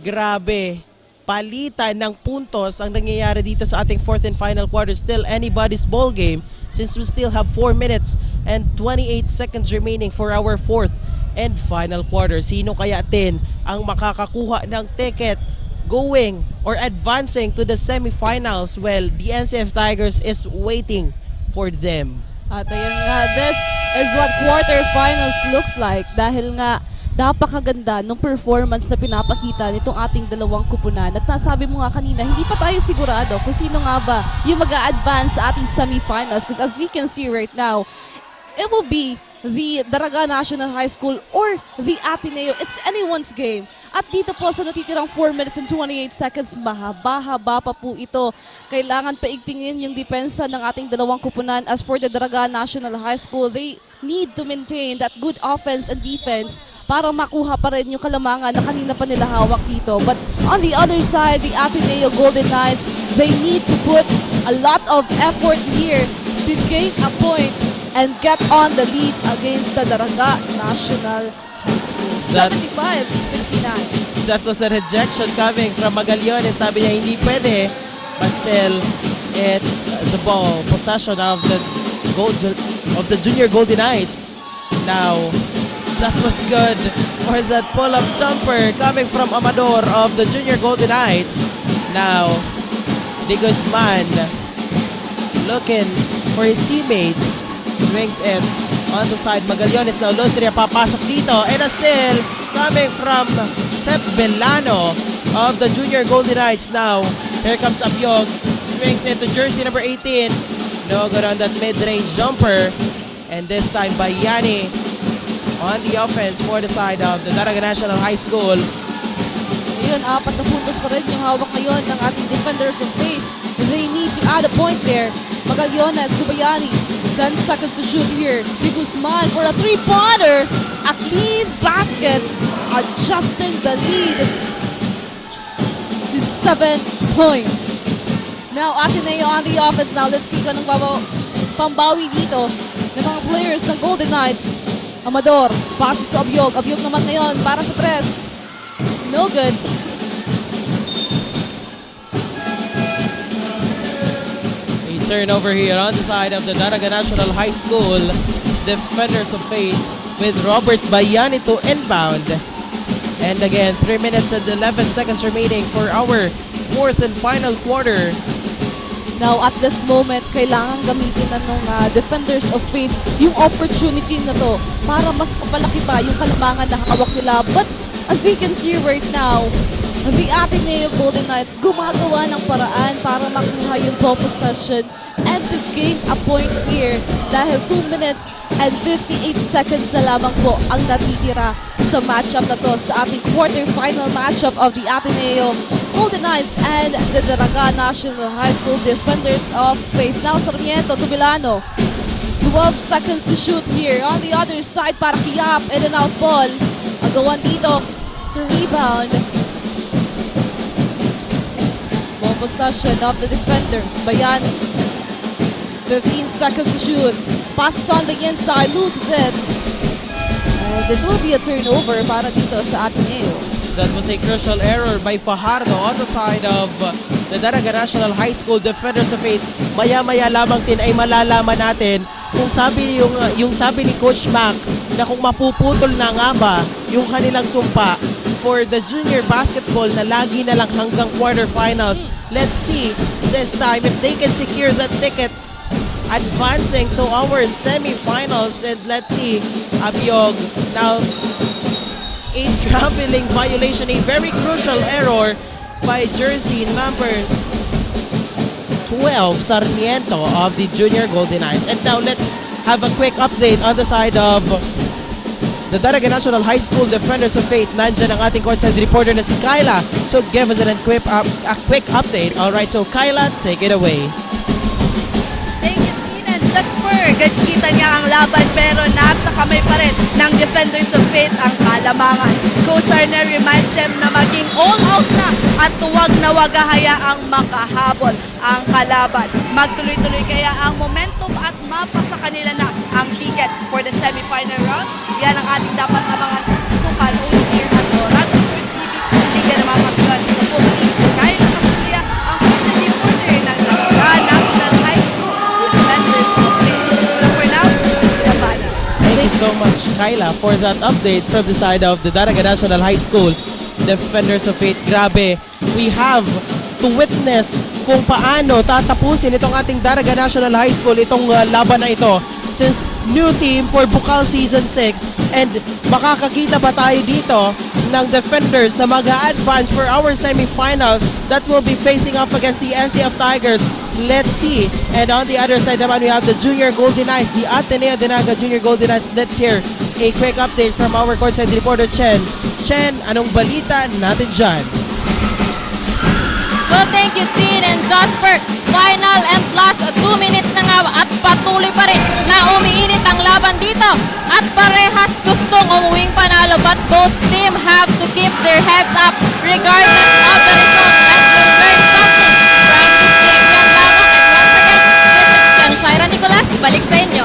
Grabe. Palitan ng puntos ang nangyayari dito sa ating fourth and final quarter. Still anybody's ball game since we still have 4 minutes and 28 seconds remaining for our fourth and final quarter. Sino kaya din ang makakakuha ng ticket going or advancing to the semifinals? Well, the NCF Tigers is waiting for them. At ayan nga, this is what quarterfinals looks like dahil nga napakaganda ng performance na pinapakita nitong ating dalawang kupunan. At nasabi mo nga kanina, hindi pa tayo sigurado kung sino nga ba yung mag-a-advance sa ating semifinals. Because as we can see right now, it will be the Daraga National High School or the Ateneo. It's anyone's game. At dito po sa natitirang 4 minutes and 28 seconds, mahaba-haba pa po ito. Kailangan paigtingin yung depensa ng ating dalawang kupunan. As for the Daraga National High School, they need to maintain that good offense and defense para makuha pa rin yung kalamangan na kanina pa nila hawak dito. But on the other side, the Ateneo Golden Knights, they need to put a lot of effort here to gain a point and get on the lead against the Daraga National High School. 75-69. That was a rejection coming from Magallanes. Sabi niya hindi pwede. But still, it's the ball possession of the Junior Golden Knights. Now, that was good for that pull-up jumper coming from Amador of the Junior Golden Knights. Now, De Guzman looking for his teammates. Swings it on the side. Magallanes now. Lostria papasok dito. And a steal coming from Seth Bilano of the Junior Golden Knights. Now, here comes Abyog. Swings it to jersey number 18. No good on that mid-range jumper. And this time by Yanni on the offense for the side of the Daraga National High School. Ayun, 4 na puntos pa rin yung hawak ngayon ng ating Defenders of Faith. They need to add a point there. Magallones, Gubayani, 10 seconds to shoot here. Di Guzman for a three-pointer. A clean basket, adjusting the lead to 7 points. Now, Ateneo on the offense. Now, let's see kung anong pambawi dito ng mga players ng Golden Knights. Amador, passes to Abyog. Abyog naman ngayon para sa tres. No good. A turnover here on the side of the Naga National High School Defenders of Fate with Robert Bayani to inbound. And again, 3 minutes and 11 seconds remaining for our fourth and final quarter. Now, at this moment, kailangan gamitin na ng Defenders of Fate yung opportunity na to para mas mapalaki pa yung kalamangan na hawak nila. But as we can see right now, the Ateneo Golden Knights gumagawa ng paraan para makuha yung ball possession and to gain a point here dahil 2 minutes and 58 seconds na lamang po ang natitira sa matchup na to sa ating quarter-final matchup of the Ateneo Golden Knights and the Naga National High School Defenders of Fate. Now, Sarmiento to Milano. 12 seconds to shoot here. On the other side, para Kiyap, in and out ball. Agawan dito to rebound. Ball possession of the defenders. Bayani. 15 seconds to shoot. Passes on the inside, loses it. And it will be a turnover para dito sa Ateneo. That was a crucial error by Fajardo on the side of the Naga National High School Defenders of Fate. Maya-maya lamang din ay malalaman natin kung yung sabi ni Coach Mac na kung mapuputol na nga ba yung kanilang sumpa for the junior basketball na lagi na lang hanggang quarterfinals. Let's see this time if they can secure that ticket advancing to our semifinals. And let's see, Abyog now a traveling violation, a very crucial error by jersey number 12, Sarmiento of the Junior Golden Knights. And now let's have a quick update on the side of the Naga National High School Defenders of Fate. Nandyan ang ating courtside reporter na si Kyla to give us a quick update. Alright, so Kyla, take it away. Thank you, Tina and Jasper. Kita niya ang laban pero nasa kamay pa rin ng Defenders of Fate ang kalamangan. Coach Arner reminds them na maging all out na at tuwag na wag hayaang makahabol ang kalaban. Magtuloy-tuloy kaya ang momentum at mapasa kanila na ang ticket for the semifinal round. Yan ang ating dapat abangan tukal only here at Oragon Sports TV. Hindi ka na mapagkuhan. Ito po muli si Kyle Casulia, ang content reporter ng Naga National High School Defenders of Fate. But for now, Yabana. Thank you so much, Kyla, for that update from the side of the Naga National High School Defenders of Fate. Grabe, we have to witness kung paano tatapusin itong ating Naga National High School itong laban na ito since new team for Bucal Season 6, and makakakita ba tayo dito ng defenders na mag-a-advance for our semifinals that will be facing off against the NCF Tigers. Let's see. And on the other side naman, we have the Junior Golden Knights, the Ateneo de Naga Junior Golden Knights. Let's hear a quick update from our courtside reporter, Chen. Chen, anong balita natin dyan? Well, thank you, Tin and Jasper. Final and last 2 minutes na nga at patuloy pa rin na umiinit ang laban dito. At parehas gustong umuwing panalo but both team have to keep their heads up regardless of the result and will learn something from this game. Yan lamang at once again, this is Chen Shaira Nicolas. Balik sa inyo.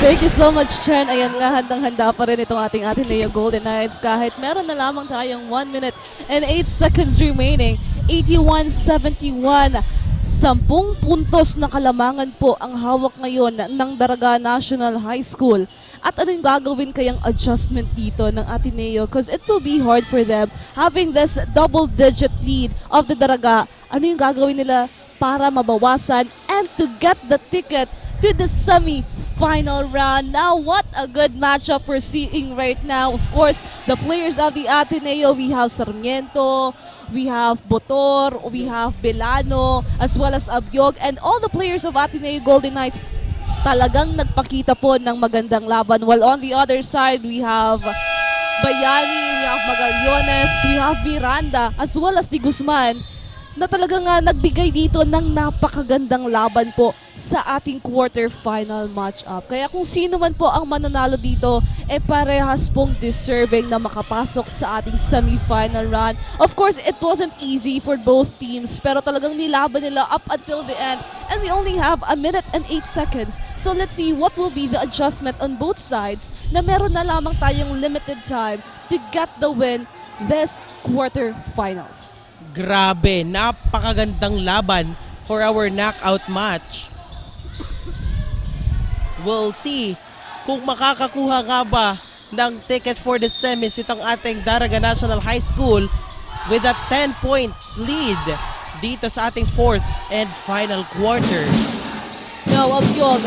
Thank you so much, Chen. Ayan nga, handang-handa pa rin itong ating Ateneo Golden Knights kahit meron na lamang tayong 1 minute and 8 seconds remaining. 81-71. 10 puntos na kalamangan po ang hawak ngayon ng Naga National High School. At ano yung gagawin kayang adjustment dito ng Ateneo? Because it will be hard for them having this double-digit lead of the Naga. Ano yung gagawin nila para mabawasan and to get the ticket to the semi-final round? Now, what a good matchup we're seeing right now. Of course, the players of the Ateneo, we have Sarmiento, we have Botor, we have Belano, as well as Abyog, and all the players of Ateneo Golden Knights talagang nagpakita po ng magandang laban. While on the other side, we have Bayani, we have Magallones, we have Miranda, as well as Di Guzman. na talagang nagbigay dito ng napakagandang laban po sa ating quarterfinal matchup. Kaya kung sino man po ang mananalo dito, parehas pong deserving na makapasok sa ating semifinal run. Of course, it wasn't easy for both teams, pero talagang nilaban nila up until the end. And we only have 1 minute and 8 seconds. So let's see what will be the adjustment on both sides na meron na lamang tayong limited time to get the win this quarterfinals. Grabe, napakagandang laban for our knockout match. We'll see kung makakakuha nga ba ng ticket for the semis itong ating Daraga National High School with a 10-point lead dito sa ating fourth and final quarter. Now, Abyog,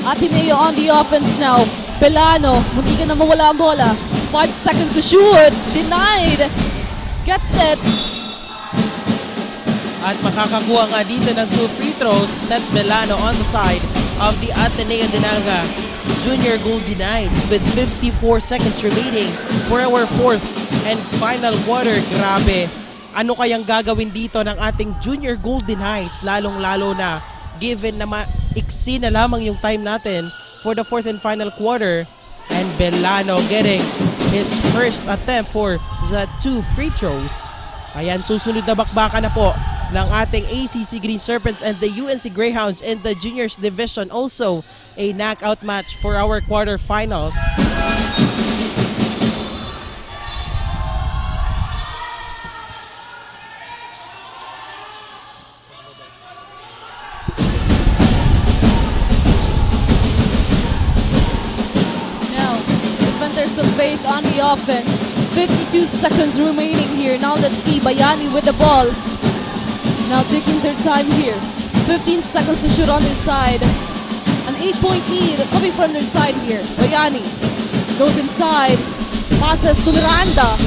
Ateneo on the offense now. Pelano, hindi ka na mawala ang bola. 5 seconds to shoot. Denied. Gets it. At makakakuha nga dito ng 2 free throws, Seth Melano on the side of the Ateneo de Naga Junior Golden Knights with 54 seconds remaining for our fourth and final quarter. Grabe, ano kayang gagawin dito ng ating Junior Golden Knights, lalong-lalo na given na maiksi na lamang yung time natin for the fourth and final quarter. And Belano getting his first attempt for the 2 free throws. Ayan, susunod na bakbakan na po ng ating ACC Green Serpents and the UNC Greyhounds in the Juniors Division. Also, a knockout match for our quarterfinals. Now, defenders of Faith on the offense. 52 seconds remaining here. Now let's see Bayani with the ball. Now taking their time here. 15 seconds to shoot on their side. An 8-point lead coming from their side here. Bayani goes inside. Passes to Miranda.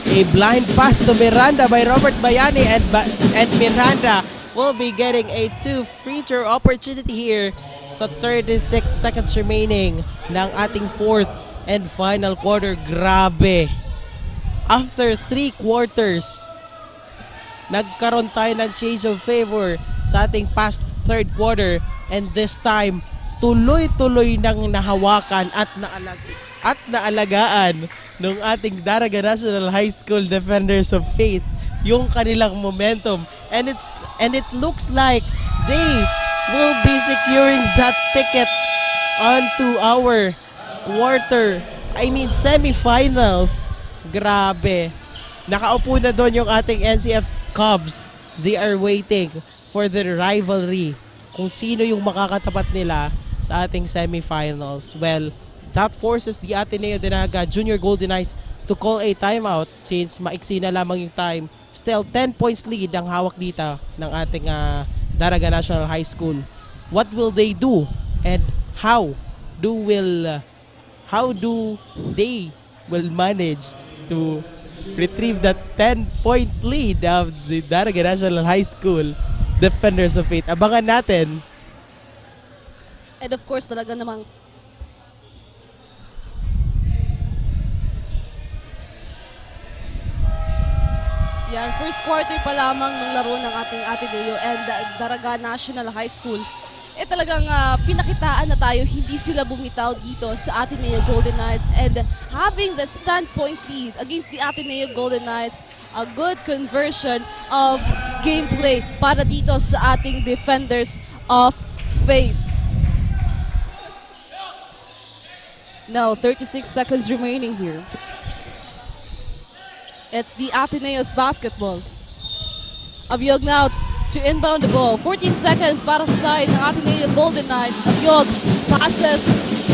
A blind pass to Miranda by Robert Bayani, and Miranda will be getting a 2 free throw opportunity here sa 36 seconds remaining ng ating fourth and final quarter. Grabe. After 3 quarters, nagkaroon tayo ng change of favor sa ating past third quarter, and this time tuloy-tuloy nang nahawakan at naalagaan ng ating Daraga National High School Defenders of Faith yung kanilang momentum, and it looks like they will be securing that ticket onto our semifinals. Grabe. Nakaupo na doon yung ating NCF Cubs. They are waiting for the rivalry. Kung sino yung makakatapat nila sa ating semifinals. Well, that forces the Ateneo de Naga Junior Golden Knights to call a timeout since maiksi na lamang yung time. Still 10 points lead ang hawak dito ng ating Daraga National High School. What will they do? And how do they manage to retrieve that 10-point lead of the Daraga National High School Defenders of Faith? Abangan natin. And of course, talaga namang yan, first quarter pa lamang ng laro ng ating Ateneo and Daraga National High School. Talagang pinakitaan na tayo, hindi sila bumitaw dito sa Ateneo Golden Knights, and having the 10-point lead against the Ateneo Golden Knights, a good conversion of gameplay para dito sa ating Defenders of Faith. Now, 36 seconds remaining here. It's the Ateneo's basketball. Abyog now to inbound the ball. 14 seconds para sa side ng Ateneo Golden Knights. Abyog passes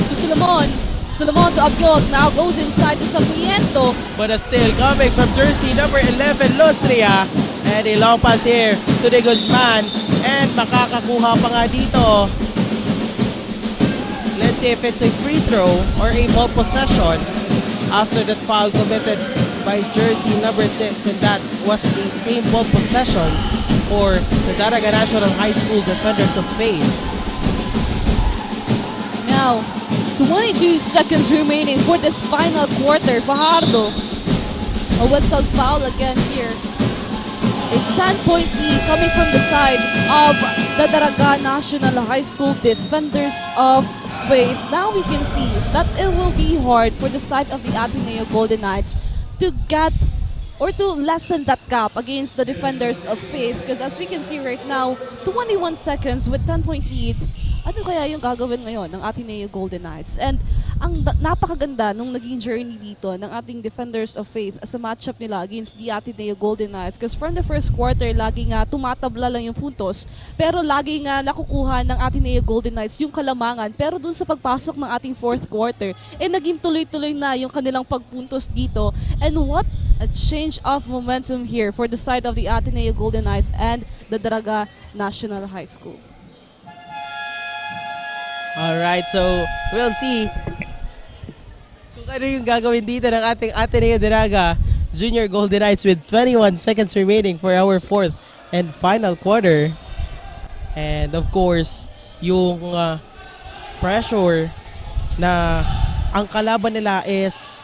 to Solomon. Solomon to Abyog. Now goes inside to Sarmiento. But still coming from jersey number 11, Lostria. And a long pass here to De Guzman. And makakakuha pa nga dito. Let's see if it's a free throw or a ball possession after that foul committed by jersey number 6, and that was the same ball possession for the Daraga National High School Defenders of Faith. Now, 22 seconds remaining for this final quarter. Fajardo, a whistle foul again here. A 10-point lead coming from the side of the Naga National High School Defenders of Faith. Now we can see that it will be hard for the side of the Ateneo Golden Knights to get or to lessen that gap against the Defenders of Faith, because as we can see right now, 21 seconds with 10-point lead. Ano kaya yung gagawin ngayon ng Ateneo Golden Knights? And ang napakaganda nung naging journey dito ng ating Defenders of Faith as a matchup nila against the Ateneo Golden Knights, because from the first quarter, lagi nga tumatabla lang yung puntos, pero lagi nga nakukuha ng Ateneo Golden Knights yung kalamangan. Pero dun sa pagpasok ng ating fourth quarter, naging tuloy-tuloy na yung kanilang pagpuntos dito. And what a change of momentum here for the side of the Ateneo Golden Knights and the Naga National High School. Alright, so we'll see kung ano yung gagawin dito ng ating Ateneo de Naga Junior Golden Knights with 21 seconds remaining for our fourth and final quarter. And of course, yung pressure na ang kalaban nila is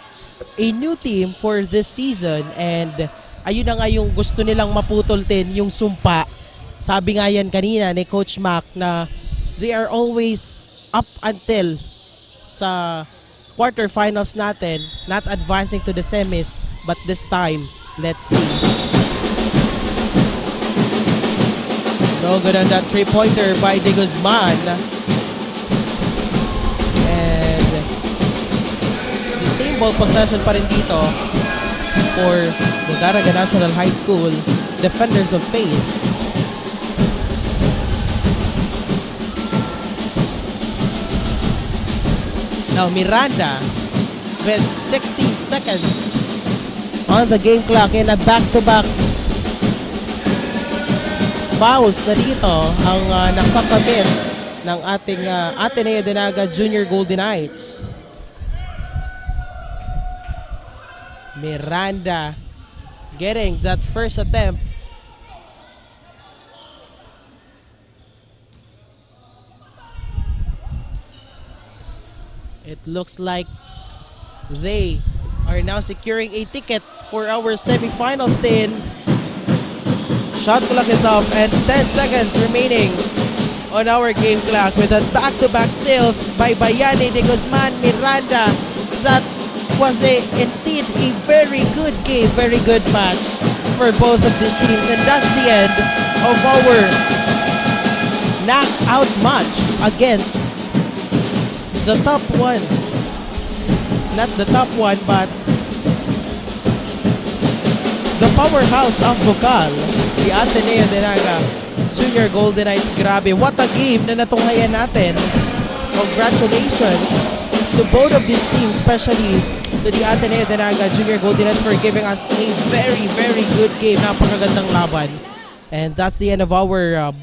a new team for this season, and ayun na nga yung gusto nilang maputol din, yung sumpa. Sabi nga yan kanina ni Coach Mac na they are always up until sa quarterfinals natin, not advancing to the semis, but this time, let's see. No good on that three-pointer by De Guzman. And the same ball possession pa rin dito for the Naga National High School Defenders of Faith. Now Miranda with 16 seconds on the game clock in a back-to-back fouls na dito ang nakakamit ng ating Ateneo de Naga Junior Golden Knights. Miranda getting that first attempt. It looks like they are now securing a ticket for our semifinals din. Shot clock is off and 10 seconds remaining on our game clock with a back-to-back steals by Bayani de Guzman. Miranda, that was indeed a very good game, very good match for both of these teams, and that's the end of our knockout match against the top one. Not the top one, but the powerhouse of Bucal, the Ateneo de Naga Junior Golden Knights. Grabe, what a game na natunghayan natin. Congratulations to both of these teams, especially to the Ateneo de Naga Junior Golden Knights for giving us a very, very good game. Napakagandang laban. And that's the end of our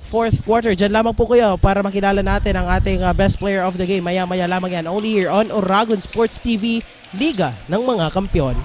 fourth quarter. Diyan lamang po kayo para makilala natin ang ating best player of the game. Maya-maya lamang yan. Only here on Oragon Sports TV, Liga ng mga Kampiyon.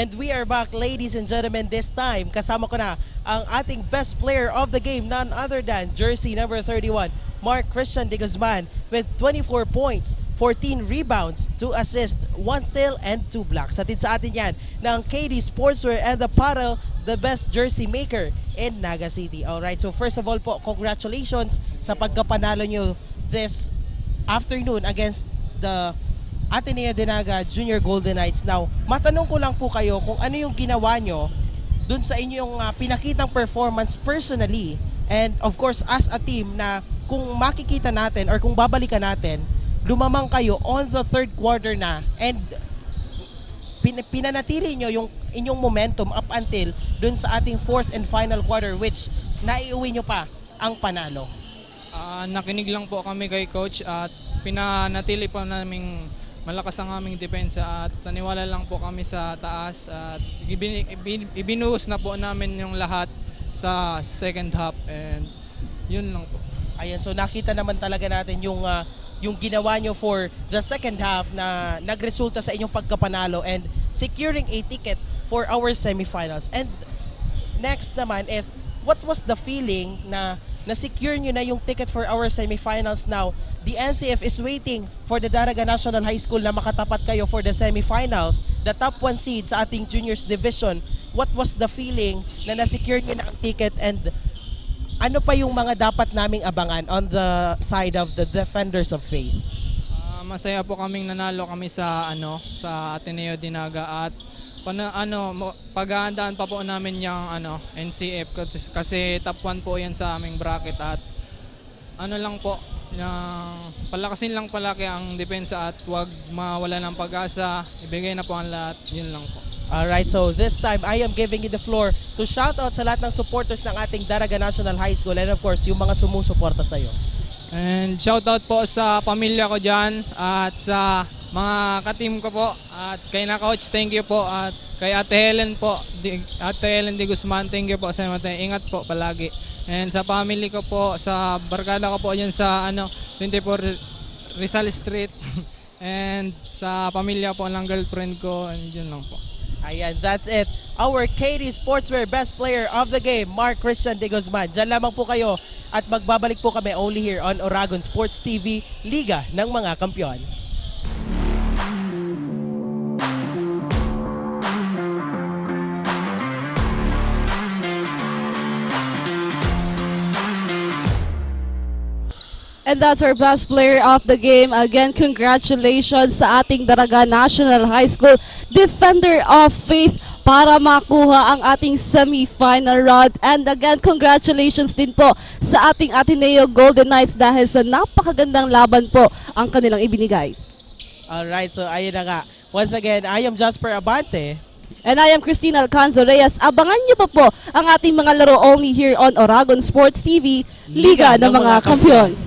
And we are back, ladies and gentlemen. This time, kasama ko na ang ating best player of the game, none other than jersey number 31, Mark Christian de Guzman, with 24 points, 14 rebounds, 2 assists, 1 steal, and 2 blocks. Hatid sa atin yan ng KD Sportswear and Apparel, the best jersey maker in Naga City. Alright, so first of all po, congratulations sa pagkapanalo nyo this afternoon against the Ateneo de Naga Junior Golden Knights. Now, matanong ko lang po kayo kung ano yung ginawa nyo dun sa inyong pinakitang performance personally, and of course as a team, na kung makikita natin or kung babalikan natin, lumamang kayo on the third quarter na and pinanatili nyo yung inyong momentum up until dun sa ating fourth and final quarter, which naiuwi nyo pa ang panalo. Nakinig lang po kami kay coach at pinanatili pa naming malakas ang aming depensa at naniwala lang po kami sa taas at ibinuhos na po namin yung lahat sa second half, and yun lang po. Ayan, so nakita naman talaga natin yung ginawa nyo for the second half na nagresulta sa inyong pagkapanalo and securing a ticket for our semifinals. And next naman is, what was the feeling na na-secure nyo na yung ticket for our semifinals now? The NCF is waiting for the Daraga National High School na makatapat kayo for the semifinals, the top 1 seed sa ating juniors division. What was the feeling na na-secure nyo na ang ticket, and ano pa yung mga dapat naming abangan on the side of the Defenders of Faith? Masaya po kaming nanalo kami sa sa Ateneo de Naga at paghahandaan pa po namin yung NCF kasi top 1 po yan sa aming bracket, at lang po, palakasin lang palaki ang depensa at wag mawala ng pag-asa, ibigay na po ang lahat, yun lang po. Alright, so this time I am giving you the floor to shout out sa lahat ng supporters ng ating Daraga National High School and of course yung mga sumusuporta sa'yo. And shout out po sa pamilya ko dyan at sa mga ka-team ko po, at kay na coach, thank you po, at kay Ate Helen po, Ate Helen de Guzman, thank you po sa ingat po palagi. And sa family ko po, sa barkada ko po dyan sa 24 Rizal Street and sa pamilya po ng girlfriend ko, and yun lang po. Ayan, that's it. Our KD Sportswear Best Player of the Game, Mark Christian de Guzman. Diyan lamang po kayo at magbabalik po kami only here on Oragon Sports TV, Liga ng mga Kampiyon. And that's our best player of the game. Again, congratulations sa ating Daraga National High School Defender of Faith para makuha ang ating semi-final round. And again, congratulations din po sa ating Ateneo Golden Knights dahil sa napakagandang laban po ang kanilang ibinigay. Alright, so ayun na nga. Once again, I am Jasper Abante. And I am Christina Alcanzo Reyes. Abangan niyo pa po ang ating mga laro only here on Oragon Sports TV, Liga ng mga Kampiyon.